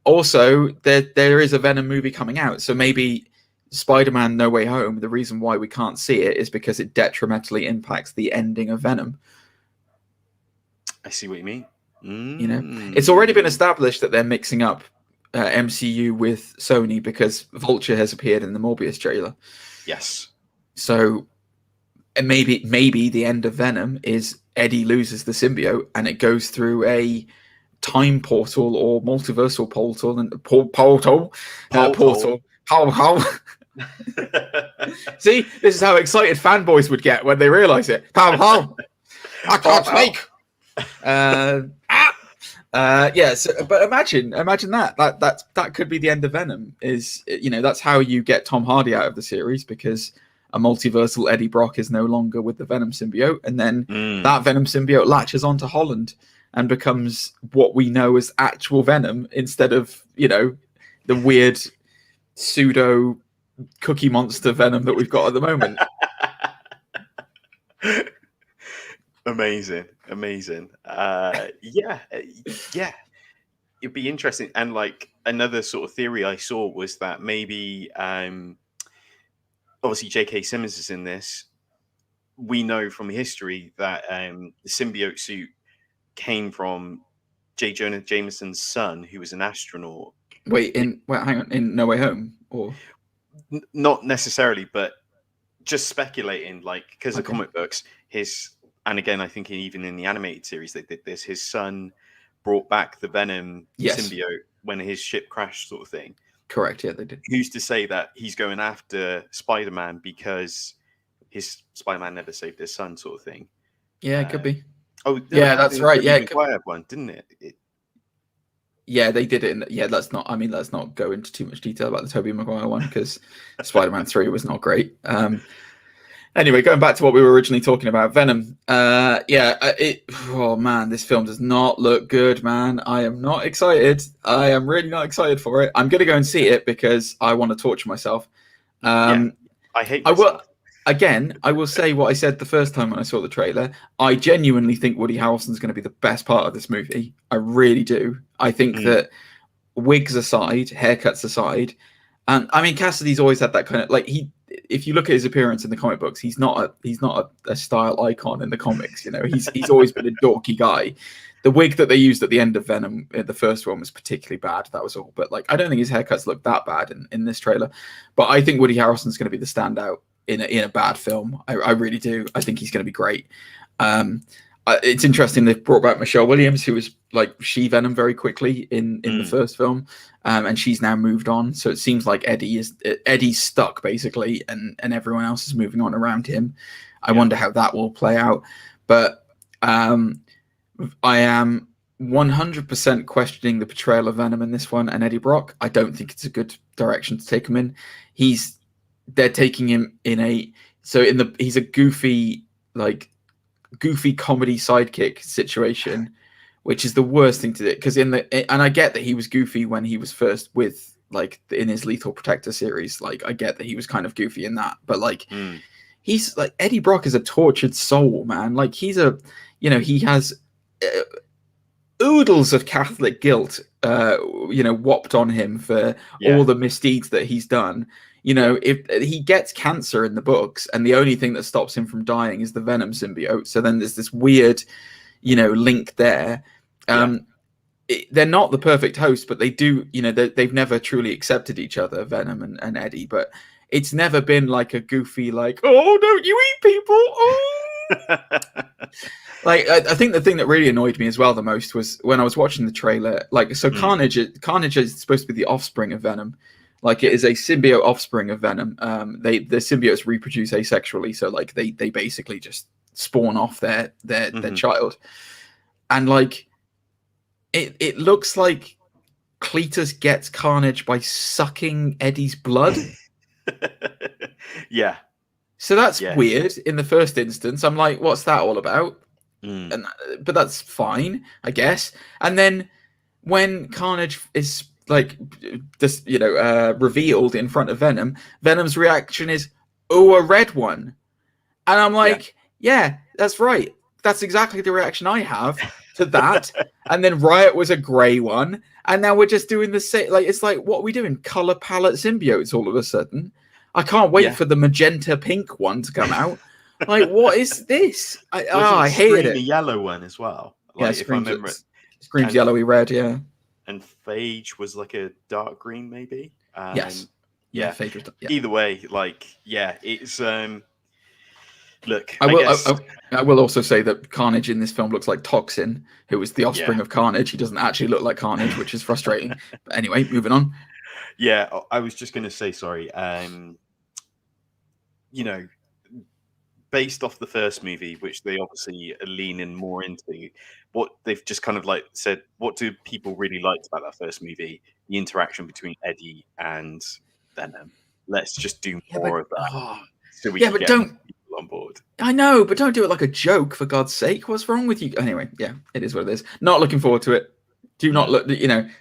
Also, there is a Venom movie coming out, so maybe Spider-Man No Way Home, the reason why we can't see it is because it detrimentally impacts the ending of Venom. I see what you mean. You know, it's already been established that they're mixing up MCU with Sony because Vulture has appeared in the Morbius trailer. Yes. So maybe the end of Venom is Eddie loses the symbiote and it goes through a time portal or multiversal portal and portal. See, this is how excited fanboys would get when they realize it. I can't speak. But imagine that could be the end of Venom. Is, you know, that's how you get Tom Hardy out of the series, because a multiversal Eddie Brock is no longer with the Venom symbiote, and then that Venom symbiote latches onto Holland and becomes what we know as actual Venom instead of, you know, the weird pseudo Cookie Monster Venom that we've got at the moment. Amazing. Yeah, it'd be interesting. And like another sort of theory I saw was that maybe obviously J.K. Simmons is in this. We know from history that the symbiote suit came from J. Jonah Jameson's son, who was an astronaut. Hang on, in No Way Home? Or not necessarily, but just speculating, like, because of comic books, and again, I think even in the animated series they did this, his son brought back the Venom symbiote when his ship crashed, sort of thing. Correct, yeah, they did. Who's to say that he's going after Spider-Man because his Spider-Man never saved his son, sort of thing? Yeah, it could be. Oh, yeah, that's right. Yeah, Maguire one, didn't it? Yeah, they did it. Let's not go into too much detail about the Tobey Maguire one, because Spider-Man 3 was not great. Anyway, going back to what we were originally talking about, Venom. Oh man, this film does not look good, man. I am not excited. I am really not excited for it. I'm going to go and see it because I want to torture myself. I hate myself. I will say what I said the first time when I saw the trailer. I genuinely think Woody Harrelson's going to be the best part of this movie. I really do. I think that wigs aside, haircuts aside, And I mean, Cassidy's always had that kind of like if you look at his appearance in the comic books, he's not a style icon in the comics. You know, he's always been a dorky guy. The wig that they used at the end of Venom, the first one, was particularly bad. That was all. But like, I don't think his haircuts look that bad in this trailer. But I think Woody Harrelson's going to be the standout in a bad film. I really do. I think he's going to be great. It's interesting they've brought back Michelle Williams, who was like She-Venom very quickly in the first film, and she's now moved on. So it seems like Eddie's stuck basically, and everyone else is moving on around him. I wonder how that will play out. But I am 100% questioning the portrayal of Venom in this one and Eddie Brock. I don't think it's a good direction to take him in. They're taking him he's a goofy comedy sidekick situation, which is the worst thing to do. Because and I get that he was goofy when he was first with like in his Lethal Protector series. Like I get that he was kind of goofy in that, but like he's like Eddie Brock is a tortured soul, man. Like he has oodles of Catholic guilt, whopped on him for all the misdeeds that he's done. You know, if he gets cancer in the books, and the only thing that stops him from dying is the Venom symbiote. So then there's this weird, link there. They're not the perfect host, but they do. They've never truly accepted each other, Venom and Eddie. But it's never been like a goofy, like, oh, don't you eat people? Oh. Like I think the thing that really annoyed me as well the most was when I was watching the trailer. Like, so Carnage is supposed to be the offspring of Venom. Like, it is a symbiote offspring of Venom. The symbiotes reproduce asexually, so like they basically just spawn off their child. And like it looks like Cletus gets Carnage by sucking Eddie's blood. Yeah. So that's weird in the first instance. I'm like, what's that all about? But that's fine, I guess. And then when Carnage is like this, revealed in front of Venom, Venom's reaction is, "Oh, a red one," and I'm like, "Yeah, that's right. That's exactly the reaction I have to that." And then Riot was a grey one, and now we're just doing the same. Like, it's like, what are we doing? Color palette symbiotes all of a sudden. I can't wait for the magenta pink one to come out. Like, what is this? I hated it. The yellow one as well. Like, if I remember it, screams yellowy red. Yeah. And Phage was like a dark green, maybe. Yes. Yeah. Phage was. Yeah. Either way, it's look. I will also say that Carnage in this film looks like Toxin, who is the offspring of Carnage. He doesn't actually look like Carnage, which is frustrating. But anyway, moving on. Yeah, I was just going to say, sorry. Based off the first movie, which they obviously are leaning more into, what they've just kind of like said, what do people really like about that first movie? The interaction between Eddie and Venom. Let's just do more of that. So we can get people on board. I know, but don't do it like a joke, for God's sake. What's wrong with you? Anyway, yeah, it is what it is. Not looking forward to it. Do not look,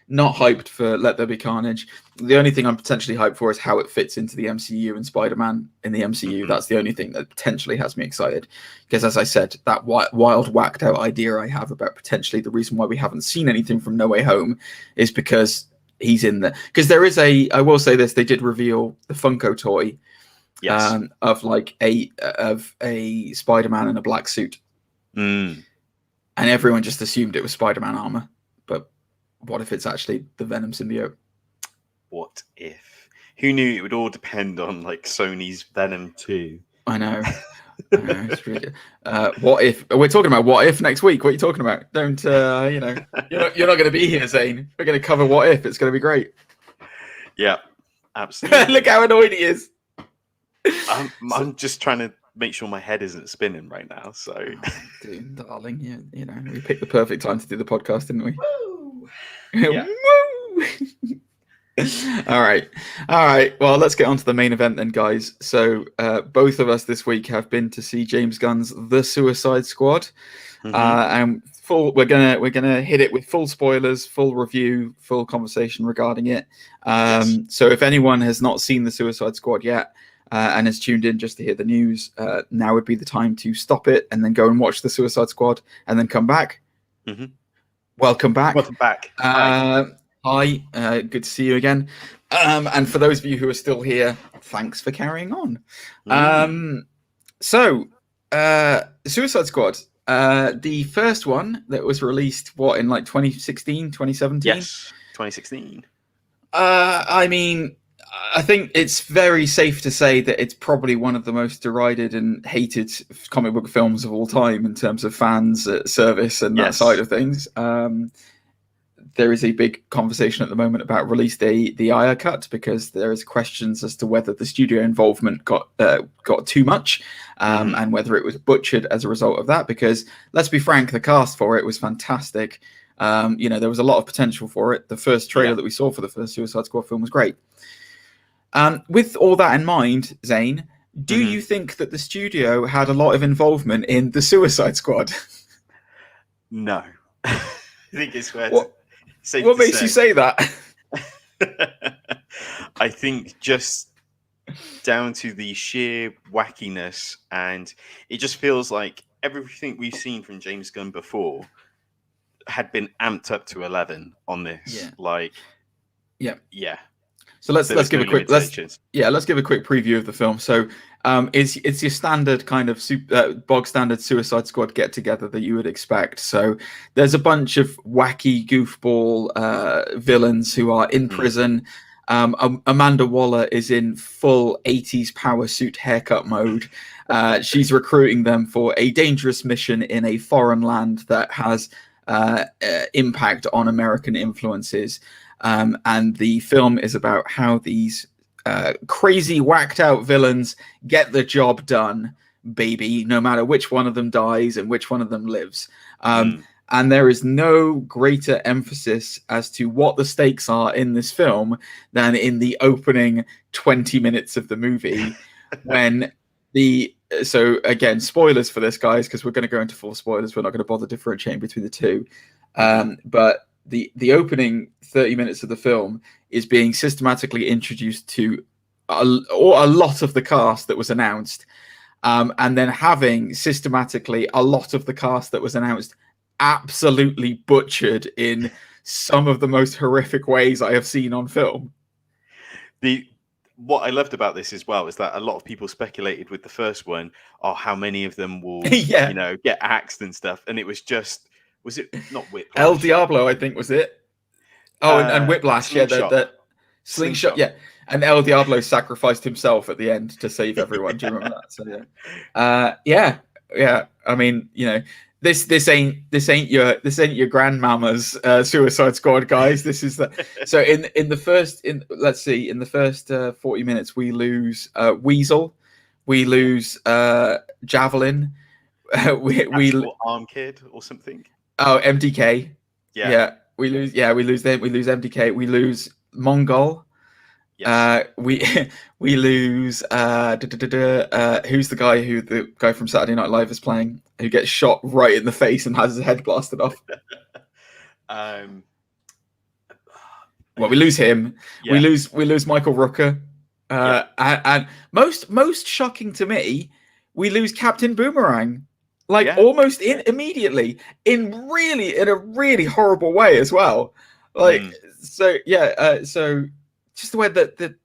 not hyped for Let There Be Carnage. The only thing I'm potentially hyped for is how it fits into the MCU and Spider-Man in the MCU. That's the only thing that potentially has me excited. Because as I said, that wild, whacked out idea I have about potentially the reason why we haven't seen anything from No Way Home is because he's in there. Because there is I will say this, they did reveal the Funko toy of like a Spider-Man in a black suit. And everyone just assumed it was Spider-Man armor. But what if it's actually the Venom symbiote? What if? Who knew it would all depend on like Sony's Venom 2? I know. It's really, what if? We're talking about what if next week. What are you talking about? Don't you're not going to be here, Zane. We're going to cover what if. It's going to be great. Yeah, absolutely. Look how annoyed he is. I'm just trying to make sure my head isn't spinning right now. So, dude, darling, we picked the perfect time to do the podcast, didn't we? Woo! Yeah. Woo! All right. Well, let's get on to the main event then, guys. So, both of us this week have been to see James Gunn's The Suicide Squad, and we're gonna hit it with full spoilers, full review, full conversation regarding it. So, if anyone has not seen The Suicide Squad yet, and has tuned in just to hear the news, now would be the time to stop it and then go and watch The Suicide Squad and then come back. Welcome back. Welcome back. Hi, good to see you again. And for those of you who are still here, thanks for carrying on. Suicide Squad, the first one that was released, in like 2016, 2017? Yes, 2016. I mean, I think it's very safe to say that it's probably one of the most derided and hated comic book films of all time in terms of fans service and that side of things. There is a big conversation at the moment about release day, the Aya cut, because there is questions as to whether the studio involvement got too much, and whether it was butchered as a result of that. Because let's be frank, the cast for it was fantastic. There was a lot of potential for it. The first trailer that we saw for the first Suicide Squad film was great. With all that in mind, Zane, do you think that the studio had a lot of involvement in the Suicide Squad? No. I think it's fair What makes you say that? I think just down to the sheer wackiness, and it just feels like everything we've seen from James Gunn before had been amped up to 11 on this. Yeah. So let's give a quick preview of the film. So it's your standard kind of bog standard Suicide Squad get together that you would expect. So there's a bunch of wacky goofball villains who are in prison. Amanda Waller is in full 80s power suit haircut mode. She's recruiting them for a dangerous mission in a foreign land that has impact on American influences. And the film is about how these crazy, whacked out villains get the job done, baby, no matter which one of them dies and which one of them lives. And there is no greater emphasis as to what the stakes are in this film than in the opening 20 minutes of the movie when so again, spoilers for this, guys, because we're going to go into full spoilers. We're not going to bother differentiating between the two. But the opening 30 minutes of the film is being systematically introduced to a lot of the cast that was announced, and then having systematically a lot of the cast that was announced absolutely butchered in some of the most horrific ways I have seen on film. What I loved about this as well is that a lot of people speculated with the first one, how many of them will get axed and stuff, and it was just... Was it not Whiplash? El Diablo, I think, was it? Oh, and Whiplash, Slingshot. the Slingshot, yeah. And El Diablo sacrificed himself at the end to save everyone. Do you remember that? So yeah. I mean, this ain't your grandmama's Suicide Squad, guys. This is so in the first 40 minutes we lose Weasel, we lose Javelin, we Arm Kid or something. Oh, MDK. Yeah. We lose them. We lose MDK. We lose Mongol. Yes. We lose who's the guy from Saturday Night Live is playing, who gets shot right in the face and has his head blasted off. Well, we lose him. Yeah. We lose Michael Rooker. And most shocking to me, we lose Captain Boomerang. Almost immediately in a really horrible way as well. So just the way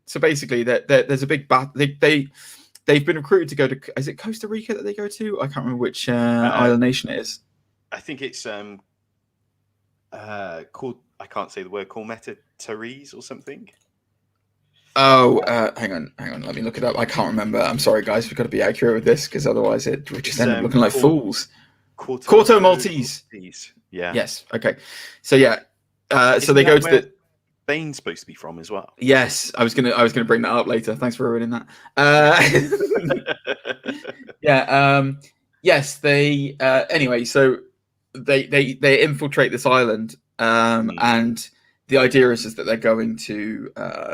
so basically there's a big they've been recruited to go to, is it Costa Rica that they go to? I can't remember which island nation it is. I think it's called, I can't say the word, called Meta Therese or something. Oh, hang on. Let me look it up. I can't remember. I'm sorry, guys. We've got to be accurate with this because otherwise we just end up looking like fools. Corto Maltese. Yeah. Yes. Okay. So so they go to the. Bane's supposed to be from as well. Yes, I was gonna bring that up later. Thanks for ruining that. Yes. They. Anyway, so they infiltrate this island, and the idea is that they're going to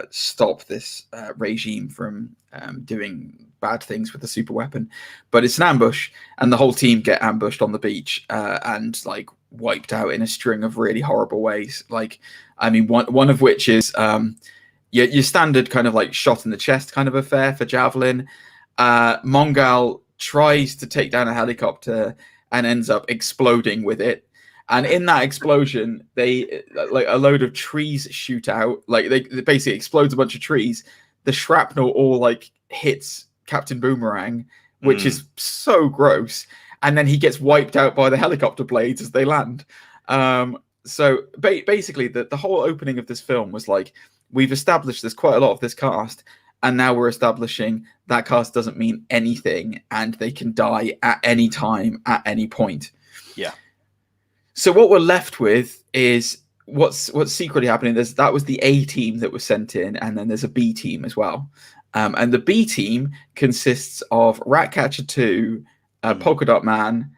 stop this regime from doing bad things with the super weapon, but it's an ambush, and the whole team get ambushed on the beach and wiped out in a string of really horrible ways. One of which is your standard kind of shot in the chest kind of affair for Javelin. Mongal tries to take down a helicopter and ends up exploding with it. And in that explosion, they like a load of trees shoot out. Like they basically explodes a bunch of trees. The shrapnel all like hits Captain Boomerang, which is so gross. And then he gets wiped out by the helicopter blades as they land. So basically, the whole opening of this film was like, we've established there's quite a lot of this cast, and now we're establishing that cast doesn't mean anything, and they can die at any time, at any point. Yeah. So what we're left with is what's secretly happening. That was the A team that was sent in, and then there's a B team as well. And the B team consists of Ratcatcher 2, Polka Dot Man,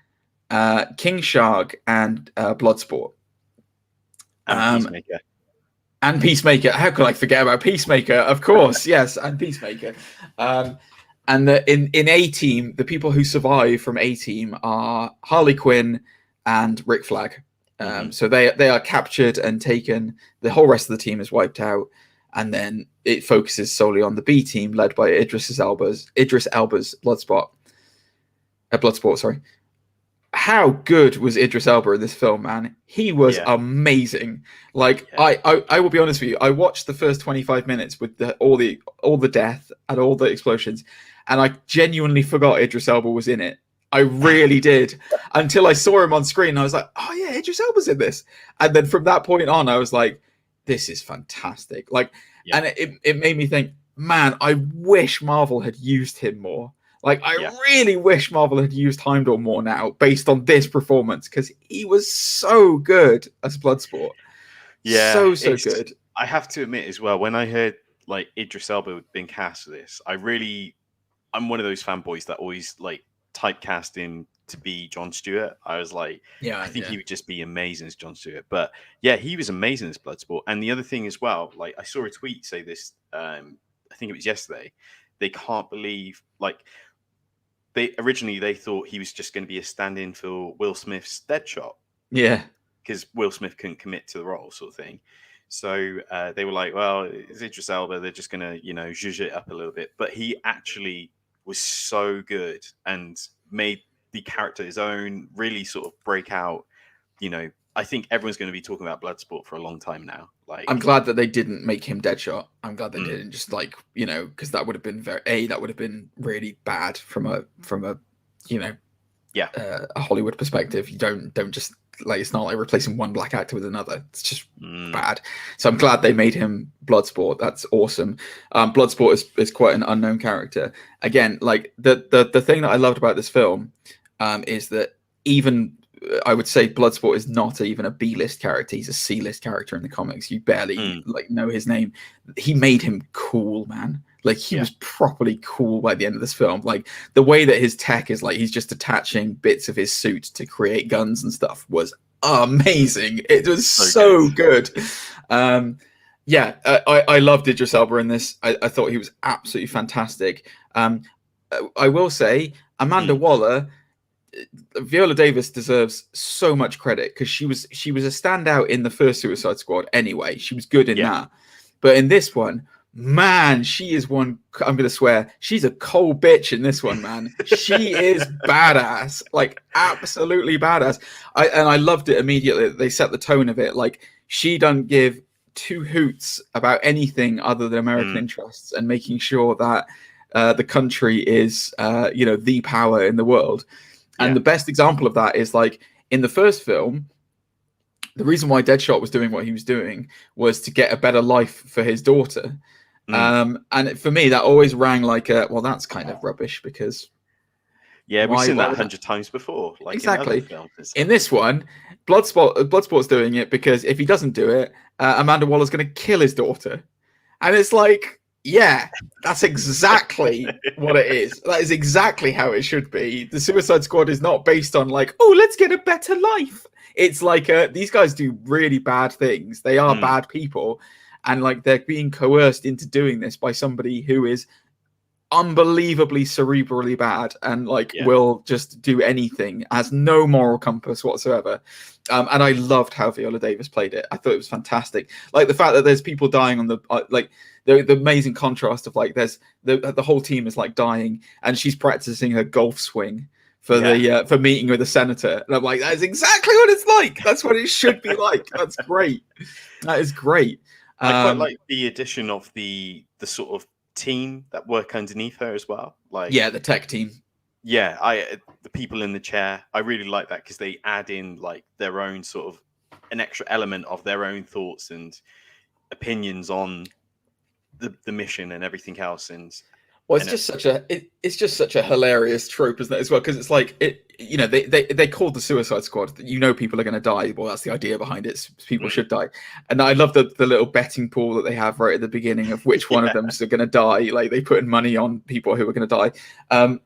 King Shark, and Bloodsport. And Peacemaker. And Peacemaker. How could I forget about Peacemaker? Of course, yes, and Peacemaker. And in A Team, the people who survive from A Team are Harley Quinn and Rick Flag. So they are captured and taken. The whole rest of the team is wiped out, and then it focuses solely on the B Team, led by Idris Elba's Bloodsport. Sorry. How good was Idris Elba in this film, man? He was amazing. Like, I will be honest with you. I watched the first 25 minutes with all the death and all the explosions, and I genuinely forgot Idris Elba was in it. I really did, until I saw him on screen. I was like, oh yeah, Idris Elba's in this. And then from that point on, I was like, this is fantastic. Like, and it made me think, man, I wish Marvel had used him more. Like, I really wish Marvel had used Heimdall more now, based on this performance, because he was so good as Bloodsport. Yeah, so good. I have to admit as well, when I heard like Idris Elba being cast for this, I'm one of those fanboys that always like typecast him to be Jon Stewart. I was like, I think he would just be amazing as Jon Stewart. But yeah, he was amazing as Bloodsport. And the other thing as well, like I saw a tweet say this, I think it was yesterday. They can't believe, like, they thought he was just going to be a stand-in for Will Smith's Deadshot. Yeah. Because Will Smith couldn't commit to the role, sort of thing. So they were like, well, it's Idris Elba. They're just going to, zhuzh it up a little bit. But he actually was so good and made the character his own, really sort of break out. I think everyone's going to be talking about Bloodsport for a long time now. Like, I'm glad that they didn't make him Deadshot. I'm glad they didn't, just like, because that would have been that would have been really bad from a a Hollywood perspective. You don't just, like, it's not like replacing one black actor with another. It's just bad. So I'm glad they made him Bloodsport. That's awesome. Bloodsport is quite an unknown character. Again, like the thing that I loved about this film is that even I would say Bloodsport is not even a B-list character. He's a C-list character in the comics. You barely know his name. He made him cool, man. Like, he was properly cool by the end of this film. Like, the way that his tech is, like, he's just attaching bits of his suit to create guns and stuff was amazing. It was so good. I loved Idris Elba in this. I thought he was absolutely fantastic. I will say, Amanda Waller, Viola Davis deserves so much credit, because she was a standout in the first Suicide Squad anyway. She was good in that. But in this one, man, she is one. I'm going to swear, she's a cold bitch in this one, man. She is badass, like absolutely badass. I loved it immediately. They set the tone of it. Like, she doesn't give two hoots about anything other than American interests and making sure that the country is, the power in the world. And the best example of that is, like, in the first film, the reason why Deadshot was doing what he was doing was to get a better life for his daughter. And for me, that always rang like that's kind of rubbish, because we've seen that 100 times before. Like, exactly. In other films. In this one, Bloodsport's doing it because if he doesn't do it, Amanda Waller's going to kill his daughter. And it's like, yeah, that's exactly what it is. That is exactly how it should be. The Suicide Squad is not based on, like, oh, let's get a better life. It's like, these guys do really bad things. They are bad people. And, like, they're being coerced into doing this by somebody who is unbelievably cerebrally bad and, like, will just do anything, has no moral compass whatsoever. And I loved how Viola Davis played it. I thought it was fantastic. Like, the fact that there's people dying on the the amazing contrast of, like, there's the whole team is, like, dying, and she's practicing her golf swing for meeting with a senator. And I'm like, that is exactly what it's like. That's what it should be like. That's great. That is great. I quite like the addition of the sort of team that work underneath her as well. Like, yeah, the tech team. Yeah, the people in the chair. I really like that because they add in like their own sort of an extra element of their own thoughts and opinions on the mission and everything else. And well, it's just such a hilarious trope, isn't it, as well? Because it's like they called the Suicide Squad. People are going to die. Well, that's the idea behind it. People should die, and I love the little betting pool that they have right at the beginning of which one of them is going to die. Like they put in money on people who are going to die. And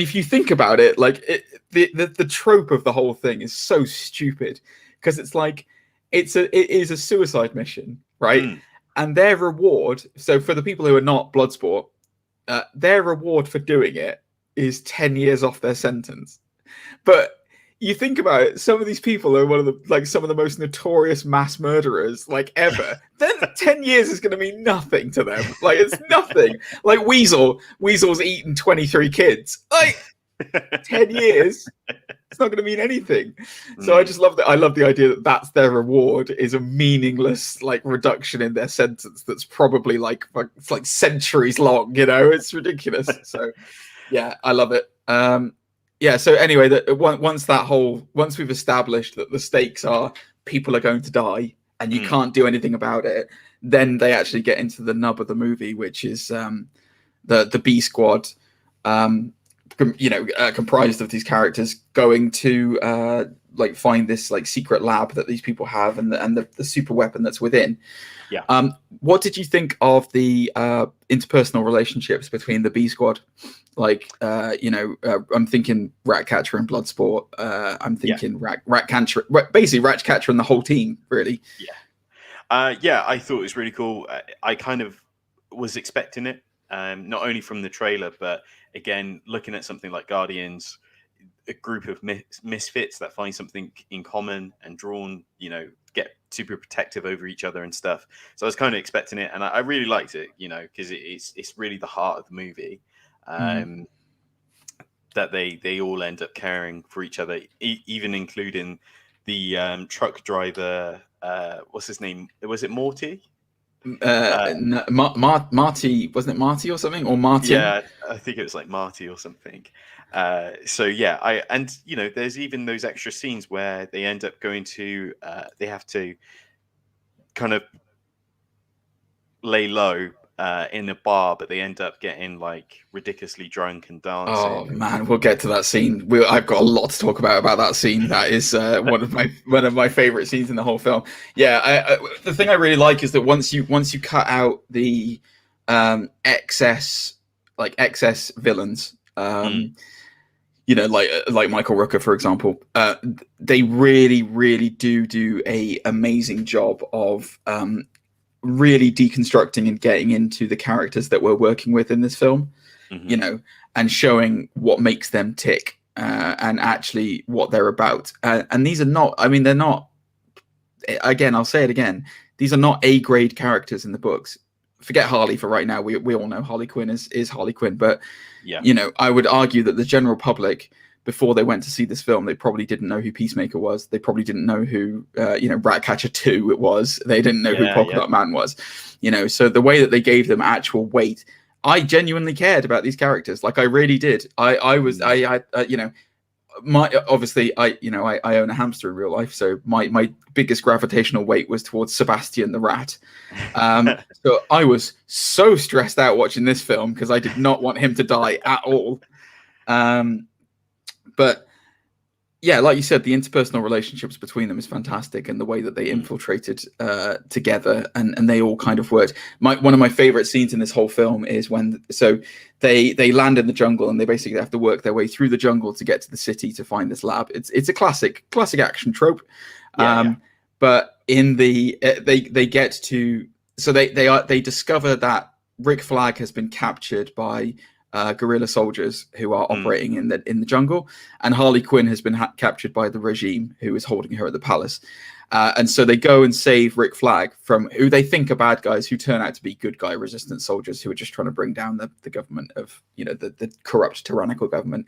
if you think about it, like the trope of the whole thing is so stupid because it's like it is a suicide mission, right? And their reward. So for the people who are not Bloodsport. Their reward for doing it is 10 years off their sentence. But you think about it, some of these people are some of the most notorious mass murderers ever. Then 10 years is going to mean nothing to them. Like it's nothing. Like Weasel's eaten 23 kids. Like 10 years, it's not going to mean anything. So I just love that. I love the idea that that's their reward is a meaningless reduction in their sentence. That's probably it's like centuries long. It's ridiculous. So yeah, I love it. Yeah. So anyway, once we've established that the stakes are people are going to die and you can't do anything about it, then they actually get into the nub of the movie, which is the B Squad. Comprised of these characters going to find this secret lab that these people have and the super weapon that's within. Yeah. What did you think of the interpersonal relationships between the B Squad? I'm thinking Ratcatcher and Bloodsport. I'm thinking Ratcatcher, basically Ratcatcher and the whole team, really. Yeah. I thought it was really cool. I kind of was expecting it. Not only from the trailer, but again, looking at something like Guardians, a group of misfits that find something in common and drawn, get super protective over each other and stuff. So I was kind of expecting it, and I really liked it, because it's really the heart of the movie. That they all end up caring for each other, even including the truck driver. What's his name? Was it Morty? Marty, wasn't it Marty or something, or Martin? Yeah, I think it was like Marty or something. So yeah, there's even those extra scenes where they end up going to they have to kind of lay low in a bar, but they end up getting ridiculously drunk and dancing. Oh man, we'll get to that scene. I've got a lot to talk about that scene. That is one of my favorite scenes in the whole film. Yeah, the thing I really like is that once you cut out the excess villains, like Michael Rooker, for example, they really do a amazing job of really deconstructing and getting into the characters that we're working with in this film, and showing what makes them tick and actually what they're about. And these are not, they're not, again, I'll say it again, these are not A-grade characters in the books. Forget Harley for right now. We all know Harley Quinn is Harley Quinn, but I would argue that the general public, before they went to see this film, they probably didn't know who Peacemaker was. They probably didn't know who, Ratcatcher 2 it was. They didn't know who Polka Dot Man was. So the way that they gave them actual weight, I genuinely cared about these characters. I really did. I own a hamster in real life, so my biggest gravitational weight was towards Sebastian the rat. So I was so stressed out watching this film because I did not want him to die at all. But yeah, like you said, the interpersonal relationships between them is fantastic, and the way that they infiltrated together and they all kind of worked. One of my favorite scenes in this whole film is when they land in the jungle and they basically have to work their way through the jungle to get to the city to find this lab. It's a classic action trope. But in the they get to, so they discover that Rick Flag has been captured by guerrilla soldiers who are operating in the jungle, and Harley Quinn has been captured by the regime who is holding her at the palace. And so they go and save Rick Flag from who they think are bad guys, who turn out to be good guy resistance soldiers who are just trying to bring down the government of, the corrupt, tyrannical government.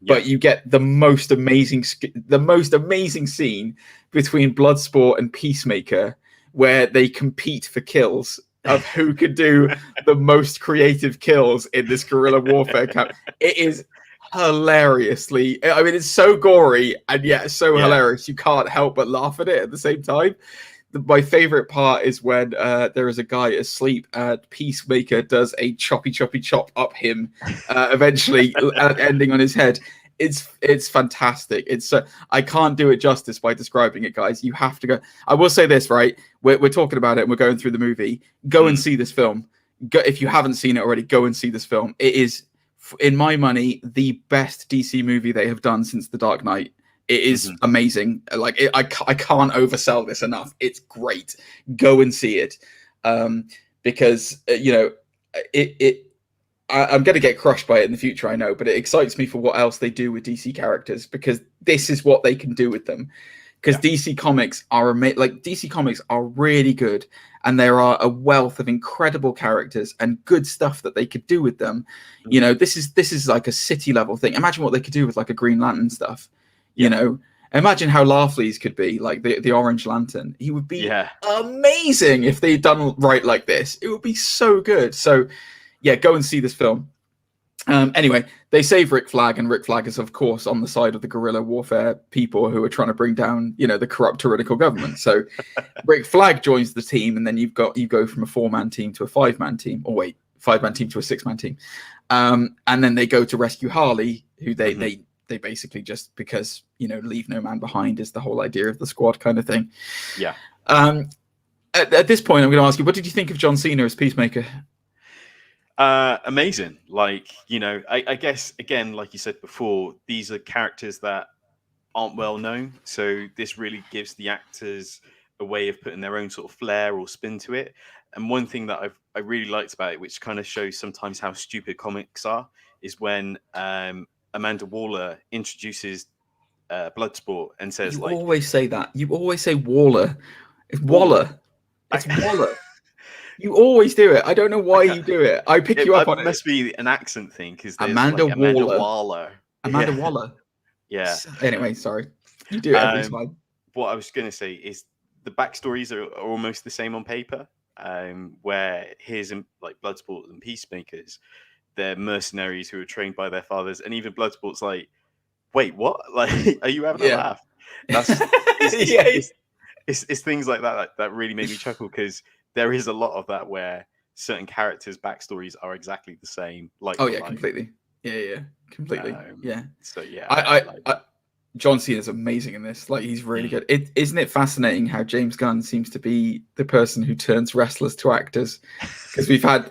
Yeah. But you get the most amazing scene between Bloodsport and Peacemaker, where they compete for kills of who can do the most creative kills in this guerrilla warfare camp. It is hilariously, I mean, it's so gory and yet so hilarious. You can't help but laugh at it at the same time. My favorite part is when there is a guy asleep and Peacemaker does a choppy chop up him, eventually ending on his head. It's fantastic. It's I can't do it justice by describing it, guys. You have to go. I will say this, right? We're talking about it and we're going through the movie. Go and see this film. If you haven't seen it already, go and see this film. It is, in my money, the best DC movie they have done since The Dark Knight. It is amazing. Like I can't oversell this enough. It's great. Go and see it, because I'm going to get crushed by it in the future, I know, but it excites me for what else they do with DC characters, because this is what they can do with them. Because DC Comics are DC Comics are really good, and there are a wealth of incredible characters and good stuff that they could do with them. This is like a city level thing. Imagine what they could do with like a Green Lantern stuff. Imagine how Larfleeze could be, like the Orange Lantern. He would be amazing if they'd done right like this. It would be so good. So go and see this film. Anyway, they save Rick Flag, and Rick Flag is, of course, on the side of the guerrilla warfare people who are trying to bring down, the corrupt, tyrannical government. So Rick Flag joins the team, and then you go from a 4-man team to a 5-man team. Or wait, 5-man team to a 6-man team. And then they go to rescue Harley, who they basically just, because, leave no man behind is the whole idea of the squad kind of thing. Yeah. At this point, I'm going to ask you, what did you think of John Cena as Peacemaker? Amazing. I guess, again, like you said before, these are characters that aren't well known, so this really gives the actors a way of putting their own sort of flair or spin to it. And one thing that I really liked about it, which kind of shows sometimes how stupid comics are, is when Amanda Waller introduces Bloodsport and says, you always say that. You always say Waller. It's Waller. It's Waller. You always do it. I don't know why you do it. I pick you up on it. It must be an accent thing, because Amanda Waller. Amanda Waller. Yeah. Anyway, sorry. You do it every time. What I was going to say is the backstories are almost the same on paper, where here's like Bloodsport and Peacemakers, they're mercenaries who are trained by their fathers, and even Bloodsport's like, wait, what? Like, are you having a laugh? It's things like that really made me chuckle, because there is a lot of that where certain characters' backstories are exactly the same. Like, completely. Yeah, completely. So John Cena is amazing in this. Like, he's really good. Isn't it fascinating how James Gunn seems to be the person who turns wrestlers to actors? Because we've had,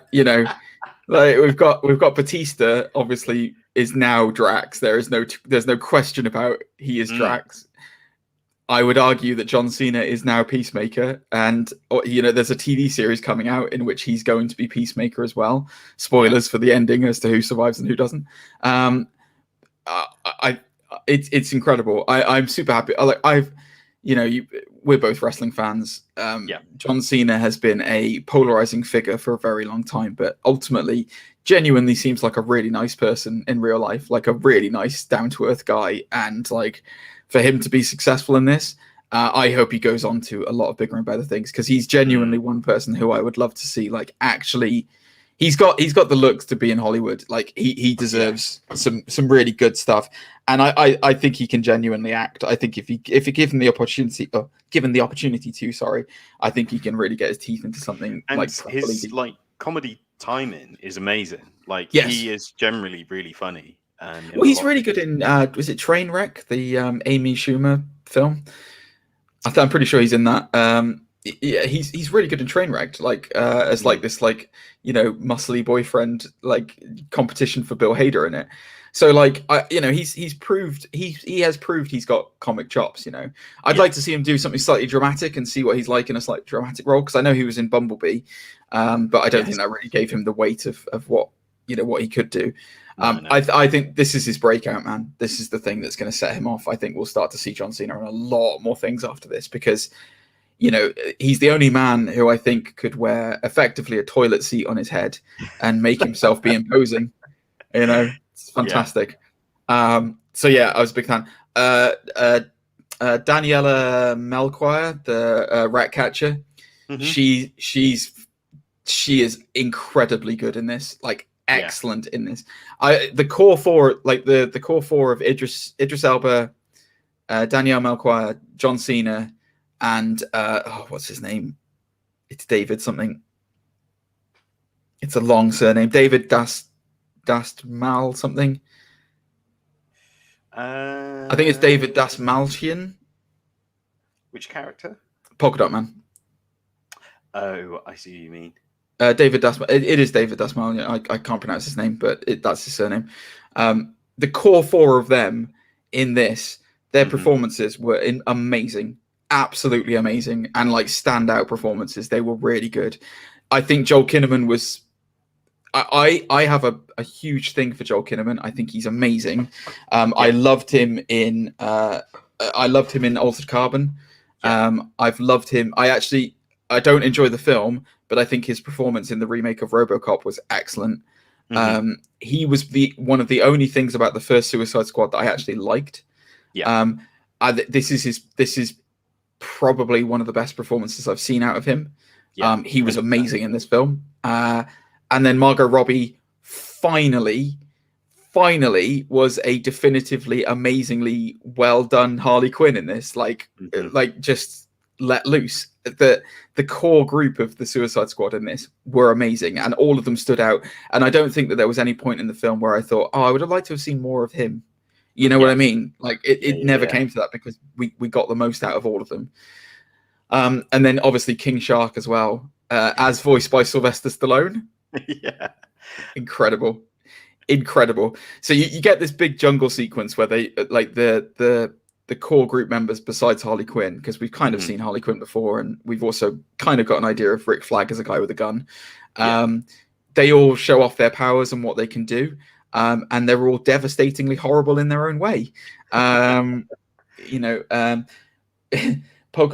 like we've got Batista, obviously, is now Drax. There's no question about he is Drax. I would argue that John Cena is now Peacemaker, and there's a TV series coming out in which he's going to be Peacemaker as well. Spoilers for the ending as to who survives and who doesn't. It's incredible. I'm super happy. We're both wrestling fans. John Cena has been a polarizing figure for a very long time, but ultimately, genuinely seems like a really nice person in real life, like a really nice, down-to-earth guy, and like, for him to be successful in this, I hope he goes on to a lot of bigger and better things, because he's genuinely one person who I would love to see. Like, actually, he's got the looks to be in Hollywood. Like, he deserves some really good stuff, and I think he can genuinely act. I think if he given the opportunity to, I think he can really get his teeth into something. And like his comedy timing is amazing. Like, he is generally really funny. Well, he's really good in was it Trainwreck, the Amy Schumer film? I'm pretty sure he's in that. He's really good in Trainwreck, like as like this muscly boyfriend, like competition for Bill Hader in it. So like he's proved he has proved he's got comic chops. I'd like to see him do something slightly dramatic and see what he's like in a slightly dramatic role, because I know he was in Bumblebee, but I don't think that really gave him the weight of what what he could do. No. I think this is his breakout, man. This is the thing that's going to set him off. I think we'll start to see John Cena on a lot more things after this because, he's the only man who I think could wear effectively a toilet seat on his head and make himself be imposing. It's fantastic. Yeah. So yeah, I was a big fan. Daniela Melchior, the rat catcher, she is incredibly good in this. Like excellent in this. The core four, like the core four of Idris Elba, Danielle Melchior, John Cena, and what's his name? It's David something. It's a long surname. David Dastmal something. I think it's David Dastmalchian. Which character? Polka Dot Man. Oh, I see what you mean. David Dastmal. It is David Dastmal. I can't pronounce his name, but that's his surname. The core four of them in this, their performances were amazing, absolutely amazing, and like standout performances. They were really good. I think Joel Kinnaman was. I have a huge thing for Joel Kinnaman. I think he's amazing. I loved him in Altered Carbon. I've loved him. I don't enjoy the film, but I think his performance in the remake of RoboCop was excellent. He was one of the only things about the first Suicide Squad that I actually liked. This is probably one of the best performances I've seen out of him. He was amazing in this film. And then Margot Robbie finally was a definitively amazingly well done Harley Quinn in this. Like just let loose. The core group of the Suicide Squad in this were amazing, and all of them stood out. And I don't think that there was any point in the film where I thought, I would have liked to have seen more of him. You know what I mean? Like it never came to that because we got the most out of all of them. And then obviously King Shark as well, as voiced by Sylvester Stallone. Incredible. So you get this big jungle sequence where they like the core group members besides Harley Quinn, because we've kind of seen Harley Quinn before, and we've also kind of got an idea of Rick Flag as a guy with a gun. They all show off their powers and what they can do, and they're all devastatingly horrible in their own way. Polka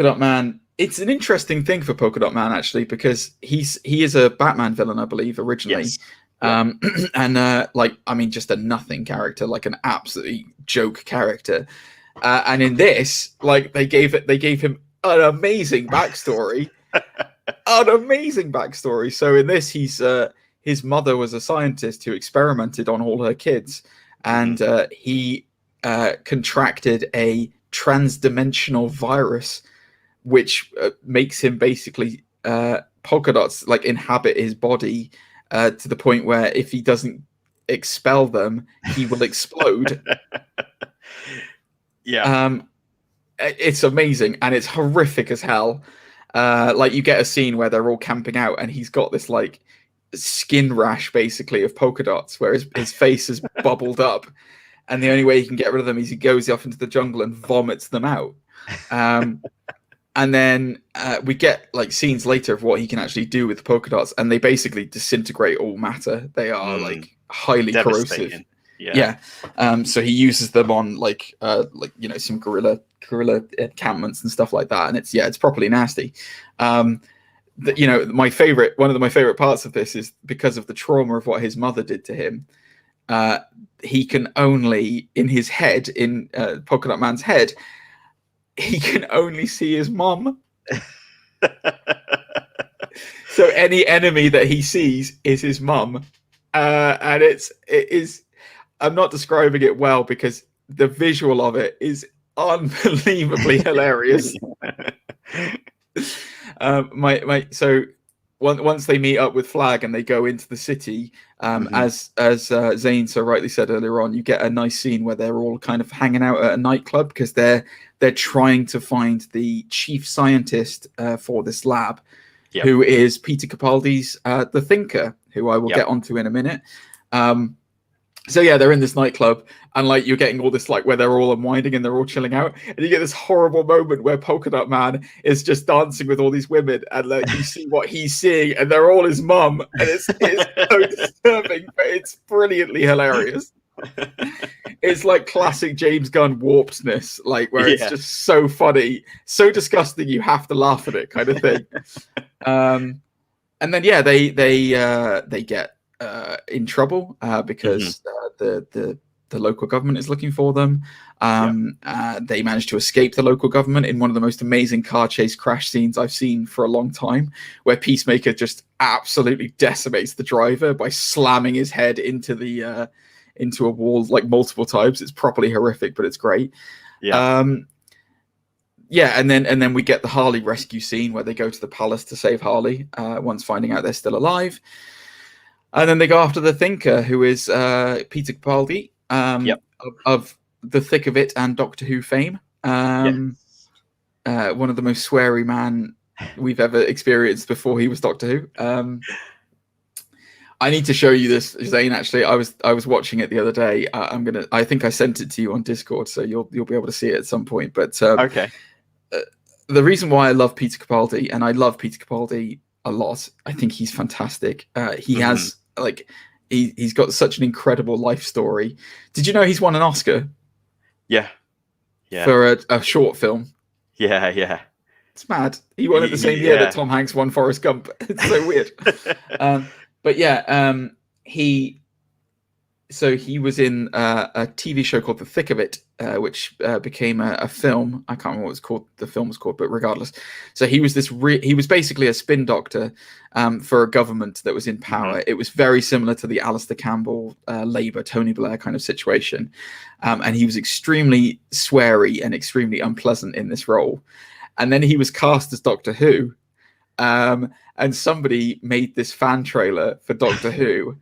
Dot Man. It's an interesting thing for Polka Dot Man, actually, because he is a Batman villain, I believe, originally. And just a nothing character, like an absolutely joke character. And in this, like they gave him an amazing backstory. So in this, his mother was a scientist who experimented on all her kids, and he contracted a transdimensional virus, which makes him basically polka dots like inhabit his body to the point where if he doesn't expel them, he will explode. It's amazing, and it's horrific as hell. Like you get a scene where they're all camping out, and he's got this like skin rash basically of polka dots, where his face is bubbled up, and the only way he can get rid of them is he goes off into the jungle and vomits them out. And then we get like scenes later of what he can actually do with the polka dots, and they basically disintegrate all matter. They are like highly corrosive. So he uses them on some guerrilla encampments and stuff like that, and it's properly nasty. One of my favorite parts of this is because of the trauma of what his mother did to him. He can only in his head, in Polka Dot Man's head, he can only see his mom. So any enemy that he sees is his mum, and it is. I'm not describing it well because the visual of it is unbelievably hilarious. So once they meet up with Flag and they go into the city, as Zane so rightly said earlier on, you get a nice scene where they're all kind of hanging out at a nightclub because they're trying to find the chief scientist for this lab, who is Peter Capaldi's The Thinker, who I will get onto in a minute. So yeah, they're in this nightclub, and like you're getting all this like where they're all unwinding and they're all chilling out, and you get this horrible moment where Polka Dot Man is just dancing with all these women, and like you see what he's seeing, and they're all his mum, and it's so disturbing, but it's brilliantly hilarious. It's like classic James Gunn warpedness, like where it's just so funny, so disgusting you have to laugh at it, kind of thing. And then they get in trouble because the local government is looking for them. They manage to escape the local government in one of the most amazing car chase crash scenes I've seen for a long time, where Peacemaker just absolutely decimates the driver by slamming his head into a wall like multiple times. It's properly horrific, but it's great. And then we get the Harley rescue scene where they go to the palace to save Harley, once finding out they're still alive. And then they go after the Thinker, who is Peter Capaldi, of The Thick of It and Doctor Who fame. One of the most sweary man we've ever experienced before he was Doctor Who. I need to show you this, Zane. Actually, I was watching it the other day. I think I sent it to you on Discord, so you'll be able to see it at some point. But okay. The reason why I love Peter Capaldi, and I love Peter Capaldi a lot, I think he's fantastic. He has he's got such an incredible life story. Did you know he's won an Oscar? Yeah. For a short film. Yeah. It's mad. He won it the same year that Tom Hanks won Forrest Gump. It's so weird. But he was in a TV show called The Thick of It, which became a film. I can't remember what it was called. The film was called, but regardless. So he was he was basically a spin doctor for a government that was in power. It was very similar to the Alistair Campbell, Labour, Tony Blair kind of situation. And he was extremely sweary and extremely unpleasant in this role. And then he was cast as Doctor Who. And somebody made this fan trailer for Doctor Who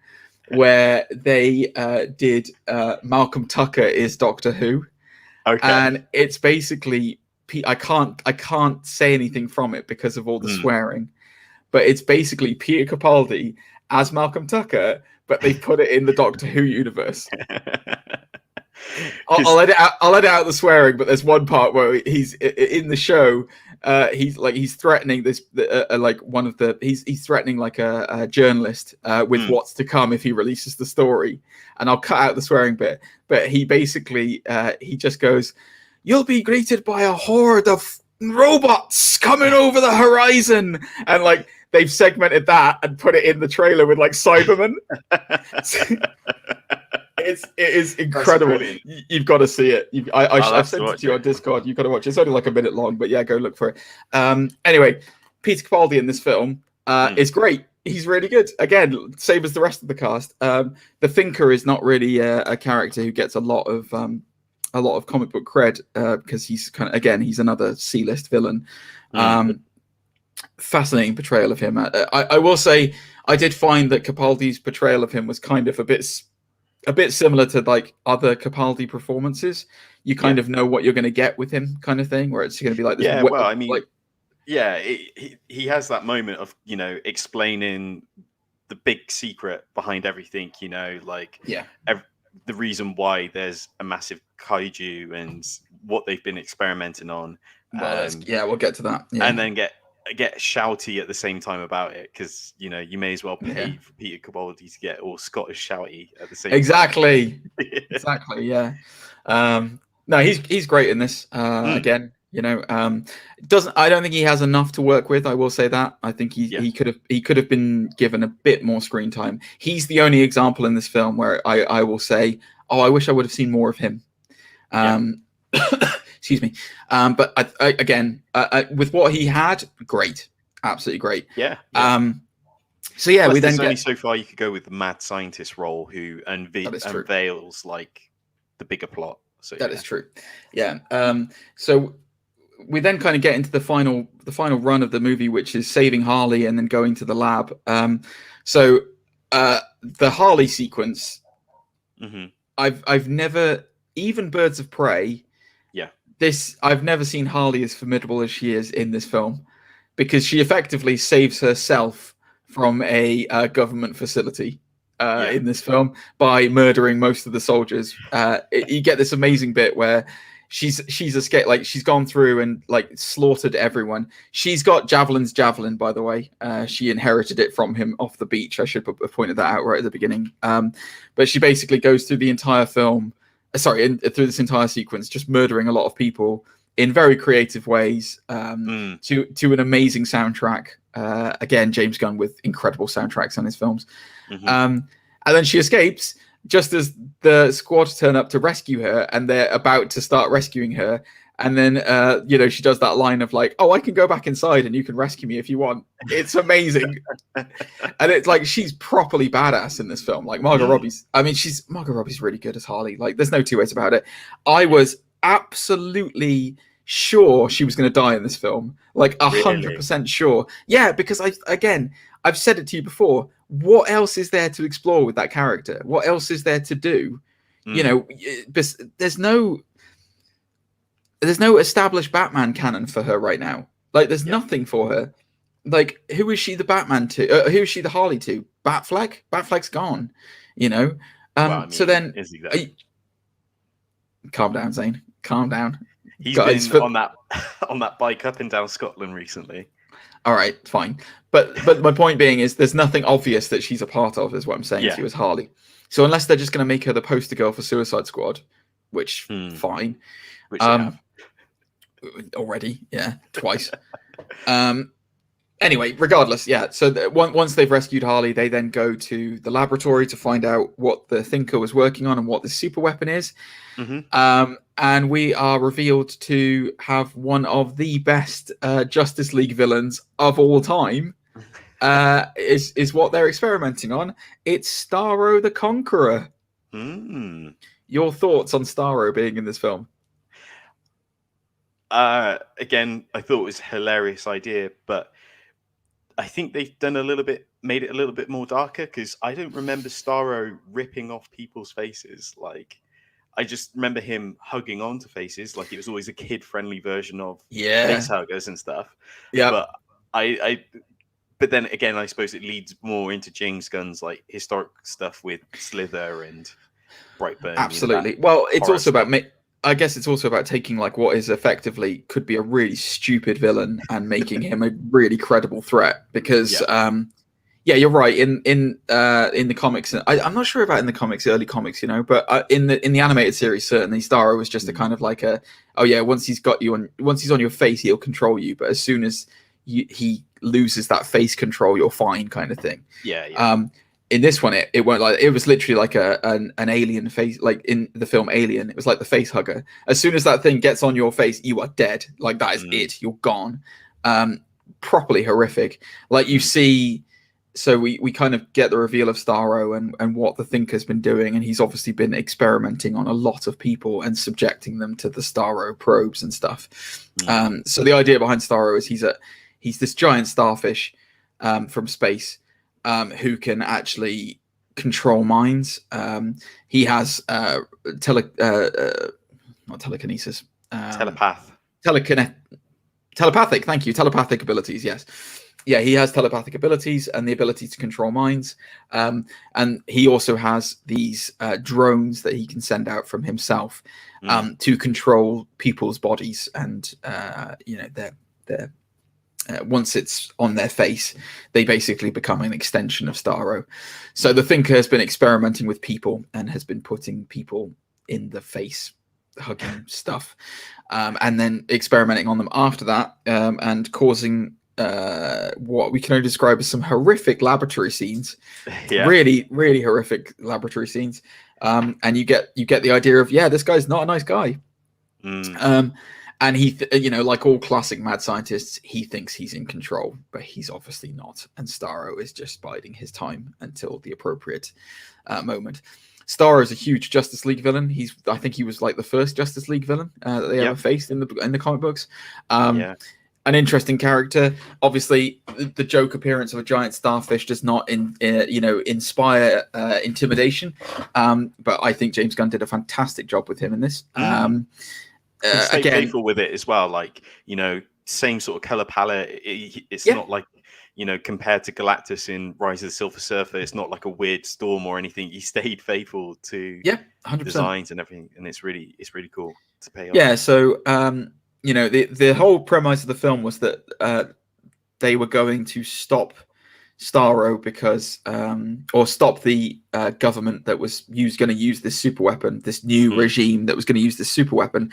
where they did Malcolm Tucker is Doctor Who. Okay. And it's basically, I can't say anything from it because of all the swearing, but it's basically Peter Capaldi as Malcolm Tucker, but they put it in the Doctor Who universe. I'll edit out the swearing, but there's one part where he's in the show. He's threatening this he's threatening like a journalist with what's to come if he releases the story, and I'll cut out the swearing bit, but he basically he just goes, "You'll be greeted by a horde of robots coming over the horizon," and like they've segmented that and put it in the trailer with like Cybermen. It is incredible. You've got to see it. I've sent it to you on Discord. You've got to watch it. It's only like a minute long, but yeah, go look for it. Anyway, Peter Capaldi in this film is great. He's really good. Again, same as the rest of the cast. The Thinker is not really a character who gets a lot of comic book cred because he's he's another C-list villain. Fascinating portrayal of him. I will say I did find that Capaldi's portrayal of him was kind of a bit similar to like other Capaldi performances. You kind of know what you're going to get with him, kind of thing, where it's going to be like this. Yeah, well, I mean, he has that moment of explaining the big secret behind everything. The reason why there's a massive kaiju and what they've been experimenting on. We'll get to that. Yeah. And then get shouty at the same time about it, because you may as well pay for Peter Capaldi to get all Scottish shouty at the same time. Exactly. Yeah. No, he's great in this. Again, I don't think he has enough to work with. I will say that. I think he could have been given a bit more screen time. He's the only example in this film where I will say, I wish I would have seen more of him. Excuse me. But again, with what he had, great, absolutely great. Yeah. So yeah, we then only so far you could go with the mad scientist role who unveils like the bigger plot. So that is true. Yeah. So we then kind of get into the final run of the movie, which is saving Harley and then going to the lab. So the Harley sequence, I've never, even Birds of Prey. I've never seen Harley as formidable as she is in this film, because she effectively saves herself from a government facility. in this film by murdering most of the soldiers. You get this amazing bit where she's escaped, like she's gone through and like slaughtered everyone. She's got Javelin's javelin, by the way. She inherited it from him off the beach. I should have pointed that out right at the beginning. But she basically goes through the entire film, through this entire sequence, just murdering a lot of people in very creative ways, to an amazing soundtrack. Again, James Gunn with incredible soundtracks on his films. And then she escapes just as the squad turn up to rescue her, and they're about to start rescuing her. And then, she does that line of like, "Oh, I can go back inside and you can rescue me if you want." It's amazing. And it's like, she's properly badass in this film. Like Margot Robbie's really good as Harley. Like there's no two ways about it. I was absolutely sure she was going to die in this film. Like 100% sure. Yeah, because I've said it to you before. What else is there to explore with that character? What else is there to do? There's no established Batman canon for her right now. Like there's nothing for her. Like who is she the Batman to? Who is she the Harley to? Batfleck? Batfleck's gone. So then is he there? Calm down, Zane. Calm down. He's been on that bike up and down Scotland recently. All right, fine. But my point being is there's nothing obvious that she's a part of, is what I'm saying to you as Harley. So unless they're just going to make her the poster girl for Suicide Squad, which fine. Which already, twice. Anyway, regardless, so once they've rescued Harley, they then go to the laboratory to find out what the Thinker was working on and what the super weapon is. And we are revealed to have one of the best Justice League villains of all time. Is what they're experimenting on. It's Starro the Conqueror. Your thoughts on Starro being in this film? Again, I thought it was a hilarious idea, but I think they've made it a little bit more darker, because I don't remember Starro ripping off people's faces. Like, I just remember him hugging onto faces, like it was always a kid-friendly version of face huggers and stuff. Yeah, but but then again, I suppose it leads more into James Gunn's like historic stuff with Slither and Brightburn. Absolutely. Well, it's also about I guess it's also about taking like what is effectively could be a really stupid villain and making him a really credible threat. Because you're right. In the comics, I'm not sure about in the comics, early comics, but in the animated series, certainly Starro was just a kind of like once he's on your face, he'll control you. But as soon as he loses that face control, you're fine, kind of thing. In this one, it won't, like, it was literally like an alien face, like in the film Alien. It was like the face hugger. As soon as that thing gets on your face, you are dead. Like that is it. You're gone. Properly horrific. Like you see. So we kind of get the reveal of Starro and what the Thinker's been doing, and he's obviously been experimenting on a lot of people and subjecting them to the Starro probes and stuff. So the idea behind Starro is he's this giant starfish from space who can actually control minds. He has not telekinesis, telepathic. Thank you, telepathic abilities. Yes. Yeah, he has telepathic abilities and the ability to control minds. And he also has these drones that he can send out from himself to control people's bodies. And, they're once it's on their face, they basically become an extension of Starro. So the Thinker has been experimenting with people and has been putting people in the face, hugging stuff, and then experimenting on them after that, and causing what we can only describe as some horrific laboratory scenes. Really, really horrific laboratory scenes. And you get the idea of, this guy's not a nice guy. And he, like all classic mad scientists, he thinks he's in control, but he's obviously not. And Starro is just biding his time until the appropriate moment. Starro is a huge Justice League villain. I think he was like the first Justice League villain that they ever faced in the comic books. An interesting character. Obviously, the joke appearance of a giant starfish does not inspire intimidation. But I think James Gunn did a fantastic job with him in this. Again, playful with it as well. Like, same sort of color palette. It's not like, compared to Galactus in Rise of the Silver Surfer, it's not like a weird storm or anything. He stayed faithful to 100%. designs and everything, and it's really cool to pay off. Yeah, so the whole premise of the film was that they were going to stop Starro because or stop the government that was going to use this super weapon, this new regime that was going to use this super weapon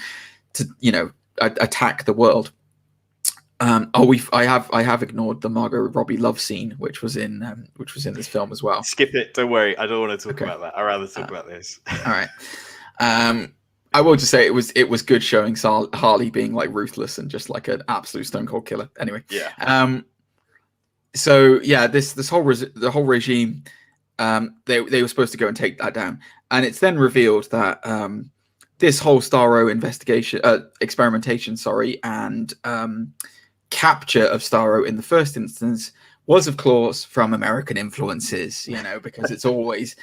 to attack the world. I have ignored the Margot Robbie love scene, which was in this film as well. Skip it. Don't worry. I don't want to talk about that. I'd rather talk about this. All right. I will just say it was good showing Harley being like ruthless and just like an absolute stone cold killer. Anyway. Yeah. So yeah, the whole regime, they were supposed to go and take that down, and it's then revealed that this whole Starro experimentation, and capture of Starro in the first instance was, of course, from American influences. Because it's always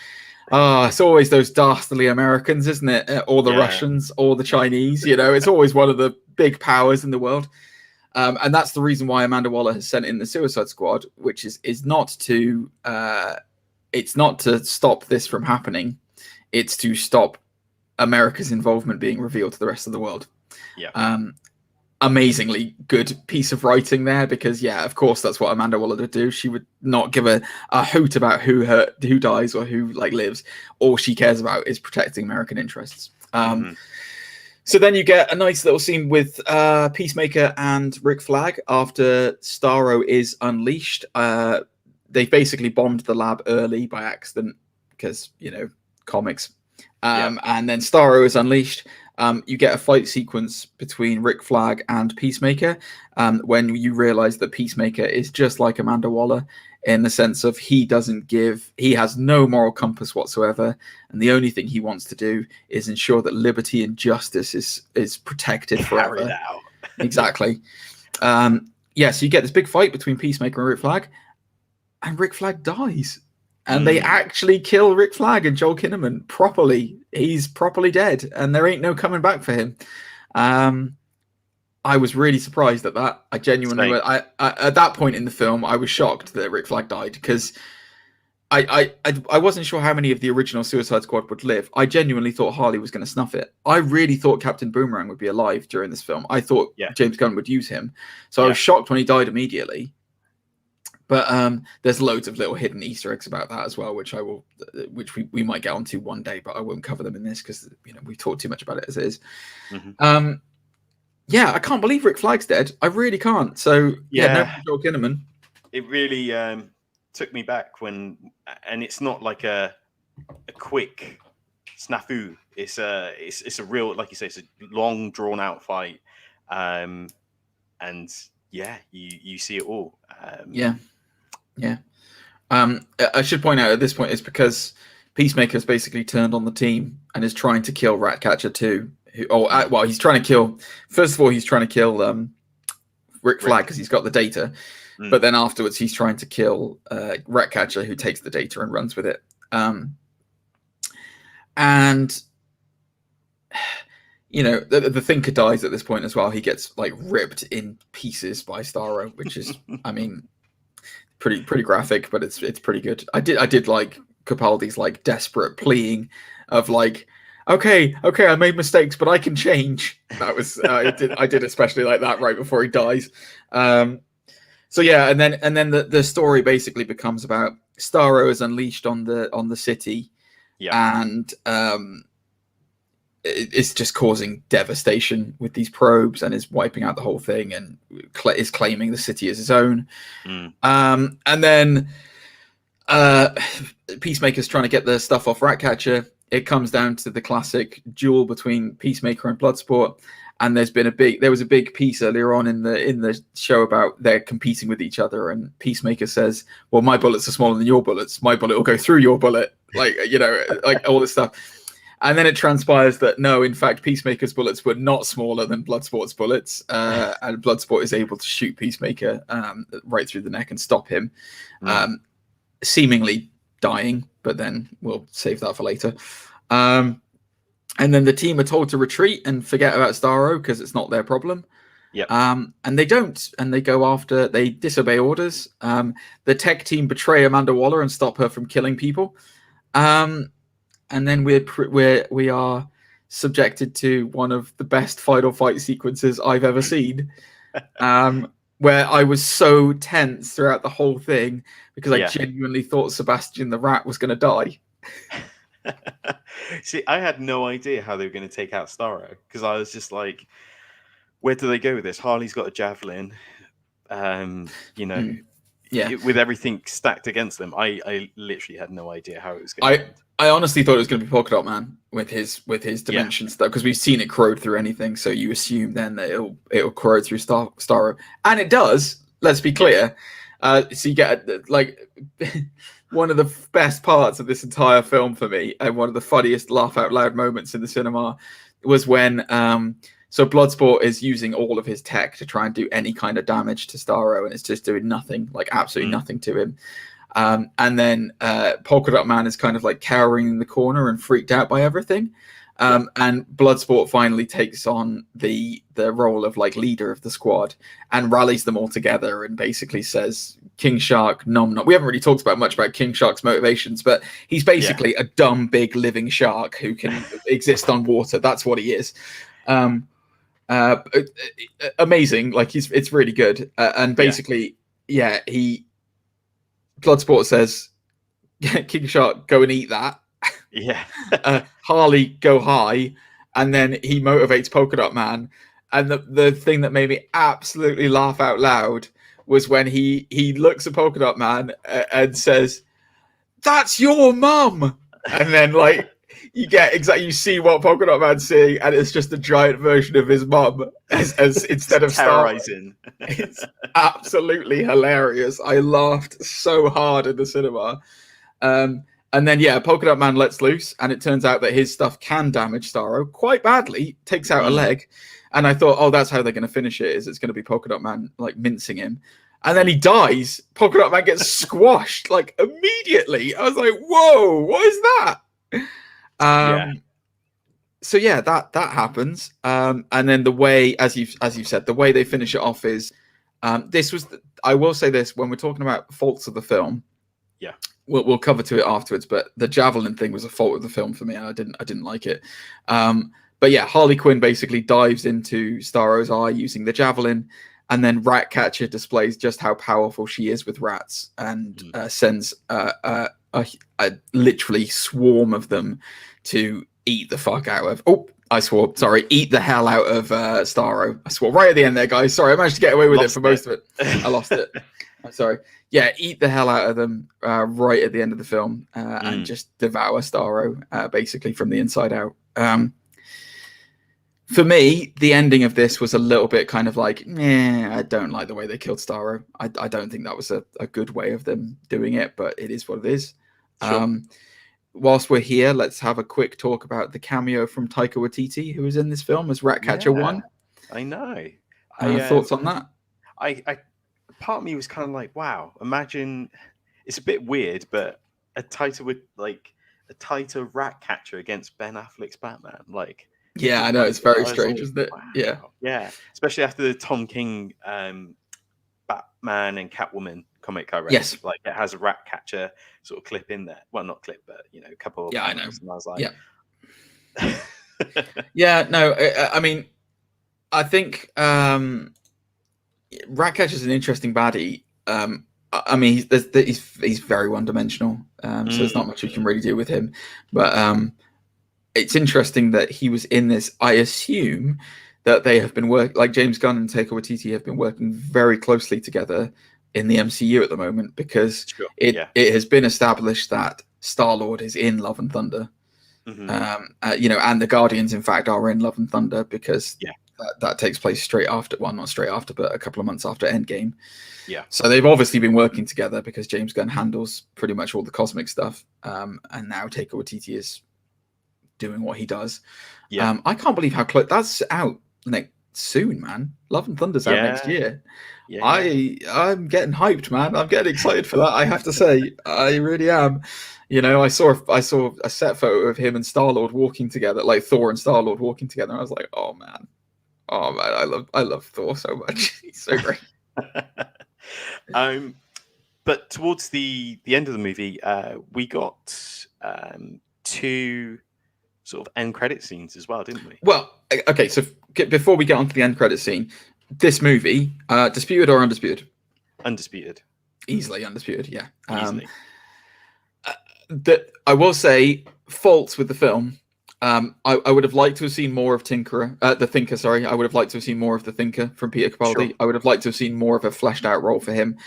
those dastardly Americans, isn't it? Or the Russians, or the Chinese. It's always one of the big powers in the world. And that's the reason why Amanda Waller has sent in the Suicide Squad, which is not to stop this from happening. It's to stop America's involvement being revealed to the rest of the world. Yeah. Amazingly good piece of writing there, because of course that's what Amanda Waller would do. She would not give a hoot about who dies or who lives. All she cares about is protecting American interests. So then you get a nice little scene with Peacemaker and Rick Flag after Starro is unleashed. They basically bombed the lab early by accident because, comics. And then Starro is unleashed. You get a fight sequence between Rick Flag and Peacemaker when you realize that Peacemaker is just like Amanda Waller in the sense of he has no moral compass whatsoever, and the only thing he wants to do is ensure that liberty and justice is protected forever. Exactly. So you get this big fight between Peacemaker and Rick Flag dies. And they actually kill Rick Flag and Joel Kinnaman properly. He's properly dead, and there ain't no coming back for him. I was really surprised at that. I genuinely, at that point in the film, I was shocked that Rick Flag died, because I wasn't sure how many of the original Suicide Squad would live. I genuinely thought Harley was going to snuff it. I really thought Captain Boomerang would be alive during this film. I thought James Gunn would use him. So I was shocked when he died immediately. But there's loads of little hidden Easter eggs about that as well, which we might get onto one day, but I won't cover them in this because we've talked too much about it as it is. I can't believe Rick Flag's dead. I really can't. So no Joel Kinnaman. It really took me back and it's not like a quick snafu. It's a real, like you say, it's a long drawn out fight, and you see it all. I should point out at this point it's because Peacemaker's basically turned on the team and is trying to kill Ratcatcher too. He's trying to kill. First of all, he's trying to kill Rick Flag because he's got the data, but then afterwards he's trying to kill Ratcatcher, who takes the data and runs with it. The Thinker dies at this point as well. He gets ripped in pieces by Starro, which is, pretty graphic, but it's pretty good. I did like Capaldi's desperate pleading of okay, I made mistakes, but I can change. That was I did especially like that right before he dies. And then the story basically becomes about Starro is unleashed on the city, and it's just causing devastation with these probes and is wiping out the whole thing and is claiming the city as his own. And then Peacemaker's trying to get the stuff off Ratcatcher. It comes down to the classic duel between Peacemaker and Bloodsport. And there was a big piece earlier on in the show about they're competing with each other. And Peacemaker says, well, my bullets are smaller than your bullets. My bullet will go through your bullet. All this stuff. And then it transpires that no, in fact, Peacemaker's bullets were not smaller than Bloodsport's bullets, and Bloodsport is able to shoot Peacemaker right through the neck and stop him, seemingly dying. But then we'll save that for later. And then the team are told to retreat and forget about Starro because it's not their problem. Yep. And they don't, and they disobey orders. The tech team betray Amanda Waller and stop her from killing people. And then we are subjected to one of the best final fight sequences I've ever seen. Where I was so tense throughout the whole thing because I genuinely thought Sebastian the Rat was going to die. See, I had no idea how they were going to take out Starro because I was just like, where do they go with this? Harley's got a javelin, with everything stacked against them. I literally had no idea how it was going to end. I honestly thought it was going to be Polka Dot Man with his dimensions, though, because we've seen it corrode through anything. So you assume then that it'll corrode through Starro, and it does. Let's be clear. So you get one of the best parts of this entire film for me, and one of the funniest laugh out loud moments in the cinema, was when so Bloodsport is using all of his tech to try and do any kind of damage to Starro, and it's just doing nothing, like absolutely nothing to him. And then Polka Dot Man is kind of like cowering in the corner and freaked out by everything. And Bloodsport finally takes on the role of like leader of the squad and rallies them all together and basically says, King Shark, nom nom. We haven't really talked much about King Shark's motivations, but he's basically a dumb, big living shark who can exist on water. That's what he is. Amazing. Like it's really good. And basically, Bloodsport says, King Shark, go and eat that. Yeah. Harley, go high. And then he motivates Polka Dot Man. And the thing that made me absolutely laugh out loud was when he looks at Polka Dot Man and says, that's your mum. And then like you see what Polka Dot Man's seeing, and it's just a giant version of his mum as instead of terrorizing. It's absolutely hilarious. I laughed so hard in the cinema. And then Polka Dot Man lets loose, and it turns out that his stuff can damage Starro quite badly, takes out a leg. And I thought, that's how they're going to finish it, is it's going to be Polka Dot Man like mincing him. And then he dies. Polka Dot Man gets squashed like immediately. I was like, whoa, what is that? So that happens. And then the way, as you've said, the way they finish it off is I will say this, when we're talking about faults of the film, we'll cover to it afterwards, but the javelin thing was a fault of the film for me, and I didn't like it. But Harley Quinn basically dives into Starro's eye using the javelin, and then Ratcatcher displays just how powerful she is with rats, and sends a literally swarm of them to eat the fuck out of. Eat the hell out of Starro. I swore right at the end there, guys. Sorry, I managed to get away with it for most of it. I lost it. I'm sorry. Eat the hell out of them right at the end of the film and just devour Starro basically from the inside out. For me, the ending of this was a little bit kind of like, I don't like the way they killed Starro. I don't think that was a good way of them doing it, but it is what it is. Sure. Whilst we're here, let's have a quick talk about the cameo from Taika Waititi, who was in this film as Ratcatcher 1. I know. Thoughts on that? Part of me was kind of like, wow, imagine, it's a bit weird, but a tighter Ratcatcher against Ben Affleck's Batman. Like, I know, it's very strange, isn't it? Wow. Yeah. Especially after the Tom King Batman and Catwoman comic I read. Yes. Like, it has a Ratcatcher sort of clip in there. Well, not clip, but a couple of I know. And I was like, I mean, I think Ratcatcher's an interesting baddie. I mean, he's very one-dimensional, so there's not much you can really do with him. But it's interesting that he was in this. I assume that they have been like James Gunn and Taika Waititi have been working very closely together in the MCU at the moment, because it has been established that Star-Lord is in Love and Thunder. And the Guardians, in fact, are in Love and Thunder, because that takes place straight after, well, not straight after, but a couple of months after Endgame. So they've obviously been working together, because James Gunn handles pretty much all the cosmic stuff, and now Taika Waititi is doing what he does. I can't believe how close that's out soon, man. Love and Thunder's out next year. I'm getting hyped, man. I'm getting excited for that, I have to say. I really am. I saw a set photo of him and Star-Lord walking together, like Thor and Star-Lord walking together, and I was like, oh man, Oh man, I love Thor so much. He's so great. But towards the end of the movie, we got 2 sort of end credit scenes as well, didn't we? Well, okay. So before we get on to the end credit scene, this movie, disputed or undisputed? Undisputed. Easily undisputed. Yeah. Easily. That I will say, faults with the film. I would have liked to have seen more of the Thinker. Sorry, I would have liked to have seen more of the Thinker from Peter Capaldi. Sure. I would have liked to have seen more of a fleshed out role for him.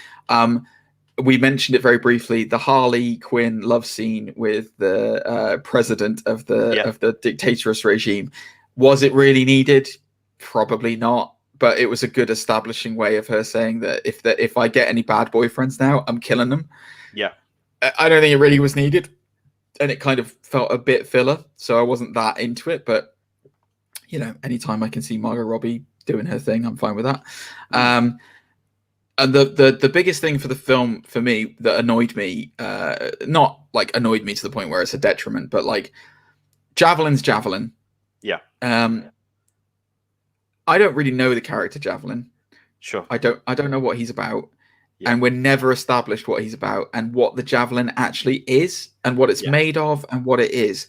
We mentioned it very briefly. The Harley Quinn love scene with the president of the dictatorous regime. Was it really needed? Probably not. But it was a good establishing way of her saying that if I get any bad boyfriends now, I'm killing them. Yeah. I don't think it really was needed. And it kind of felt a bit filler, so I wasn't that into it. But anytime I can see Margot Robbie doing her thing, I'm fine with that. And the biggest thing for the film for me that annoyed me, not like annoyed me to the point where it's a detriment, but like Javelin's Javelin. Yeah. I don't really know the character Javelin. Sure. I don't know what he's about. Yeah. And we're never established what he's about and what the javelin actually is and what it's made of and what it is.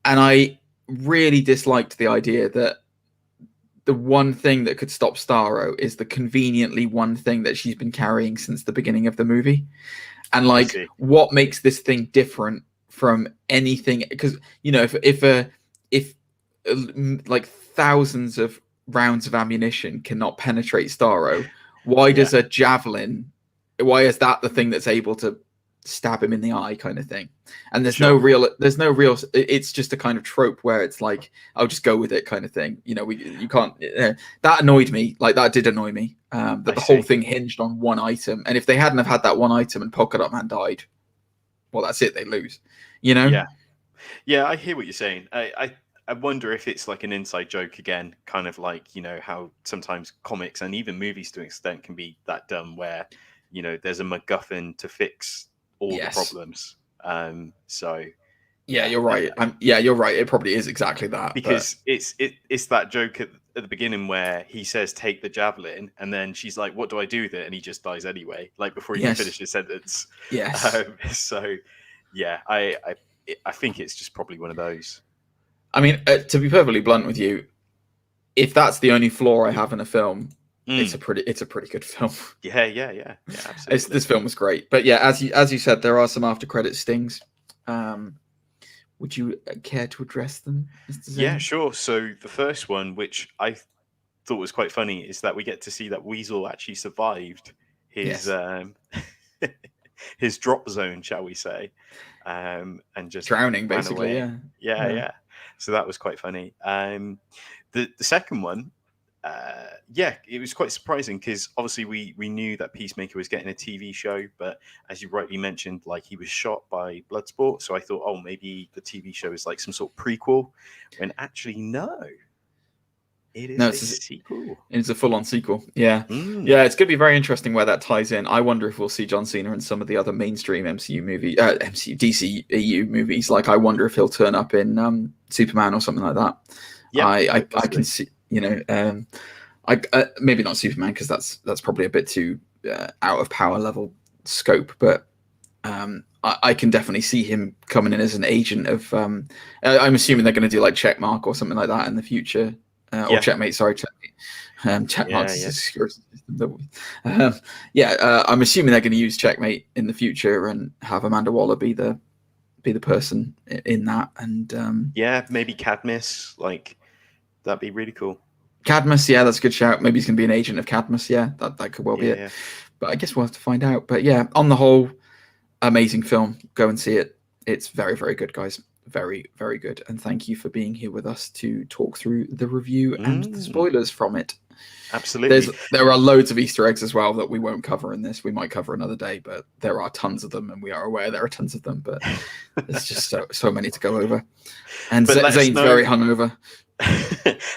And I really disliked the idea that the one thing that could stop Starro is the conveniently one thing that she's been carrying since the beginning of the movie. And like, what makes this thing different from anything? Because, if like thousands of rounds of ammunition cannot penetrate Starro, why does a javelin? Why is that the thing that's able to stab him in the eye, kind of thing? And there's no real. It's just a kind of trope where it's like, I'll just go with it, kind of thing. You can't. That annoyed me. Like that did annoy me. That the whole thing hinged on one item, and if they hadn't have had that one item and Polka Dot Man died, well, that's it. They lose. Yeah. I hear what you're saying. I wonder if it's like an inside joke again, kind of like, how sometimes comics and even movies to an extent can be that dumb where, there's a MacGuffin to fix all the problems. You're right. You're right. It probably is exactly that. Because it's that joke at the beginning where he says, take the javelin, and then she's like, what do I do with it? And he just dies anyway, like before he can finish his sentence. Yes. I think it's just probably one of those. I mean, to be perfectly blunt with you, if that's the only flaw I have in a film, it's a pretty good film. Yeah, absolutely. This film was great, but as you said, there are some after credit stings. Would you care to address them, Mr. Zane? Yeah, sure. So the first one, which I thought was quite funny, is that we get to see that Weasel actually survived his his drop zone, shall we say, and just drowning, basically. Yeah. So that was quite funny. The second one, it was quite surprising because obviously we knew that Peacemaker was getting a TV show, but as you rightly mentioned, like he was shot by Bloodsport. So I thought, oh, maybe the TV show is like some sort of prequel, when actually no. It is a sequel. It's a full-on sequel. Yeah. Yeah, it's going to be very interesting where that ties in. I wonder if we'll see John Cena in some of the other mainstream DCEU movies. Like, I wonder if he'll turn up in Superman or something like that. Yeah, I can see, maybe not Superman, because that's probably a bit too out of power level scope, but I can definitely see him coming in as an agent of I'm assuming they're going to do like Checkmark or something like that in the future. Or Checkmate, sorry, Checkmate. Checkmark's a security system. I'm assuming they're going to use Checkmate in the future and have Amanda Waller be the person in that. And maybe Cadmus, like that'd be really cool. Cadmus, that's a good shout. Maybe he's going to be an agent of Cadmus. That could well be it. But I guess we'll have to find out. But on the whole, amazing film. Go and see it. It's very, very good, guys. Very, very good. And thank you for being here with us to talk through the review and the spoilers from it. Absolutely. There are loads of Easter eggs as well that we won't cover in this. We might cover another day, but there are tons of them, and we are aware there are tons of them, but there's just so many to go over. And Zane's very hungover.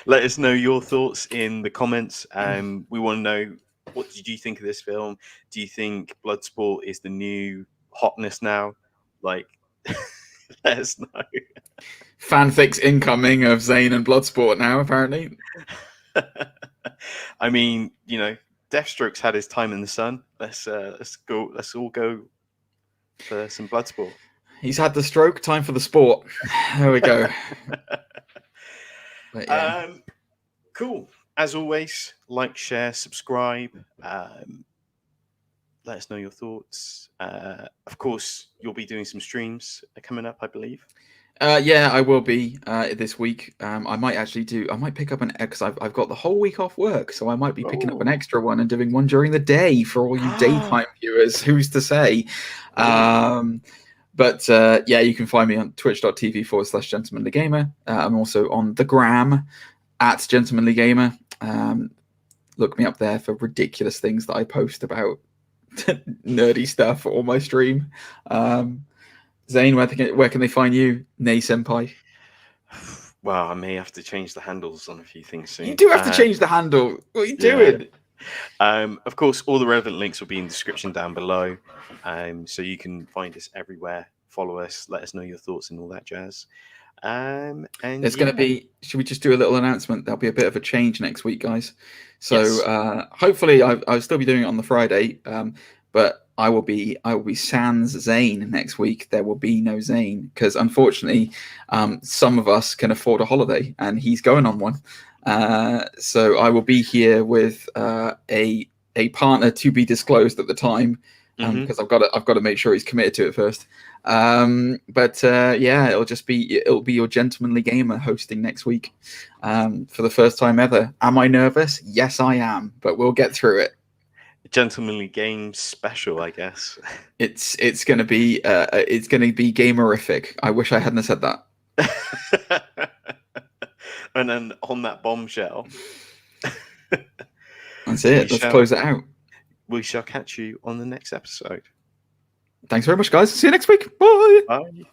Let us know your thoughts in the comments. We want to know, what did you think of this film? Do you think Bloodsport is the new hotness now? Like, let us know. Fanfics incoming of Zane and Bloodsport now, apparently. I mean, Deathstroke's had his time in the sun. Let's go. Let's all go for some blood sport. He's had the stroke. Time for the sport. There we go. But, yeah. Cool. As always, like, share, subscribe. Let us know your thoughts. Of course, you'll be doing some streams coming up, I believe. Yeah, I will be this week. I might pick up because I've got the whole week off work, so I might be picking up an extra one and doing one during the day for all you daytime viewers. Who's to say? But yeah, you can find me on twitch.tv/gentlemanlygamer. I'm also on the gram @gentlemanlygamer. Look me up there for ridiculous things that I post about nerdy stuff on my stream. Zane, where can they find you, Nay Senpai? Well, I may have to change the handles on a few things soon. You do have to change the handle. What are you doing? Of course, all the relevant links will be in the description down below. So you can find us everywhere. Follow us. Let us know your thoughts and all that jazz. And there's going to be. Should we just do a little announcement? There'll be a bit of a change next week, guys. So hopefully, I'll still be doing it on the Friday. But I will be sans Zane next week. There will be no Zane because unfortunately, some of us can afford a holiday, and he's going on one. So I will be here with a partner to be disclosed at the time, because I've got to make sure he's committed to it first. But yeah, it'll be your gentlemanly gamer hosting next week for the first time ever. Am I nervous? Yes, I am, but we'll get through it. Gentlemanly Games special, I guess. It's gonna be gamerific. I wish I hadn't said that. And then on that bombshell, that's it. Let's close it out. We shall catch you on the next episode. Thanks very much, guys. See you next week. Bye. Bye.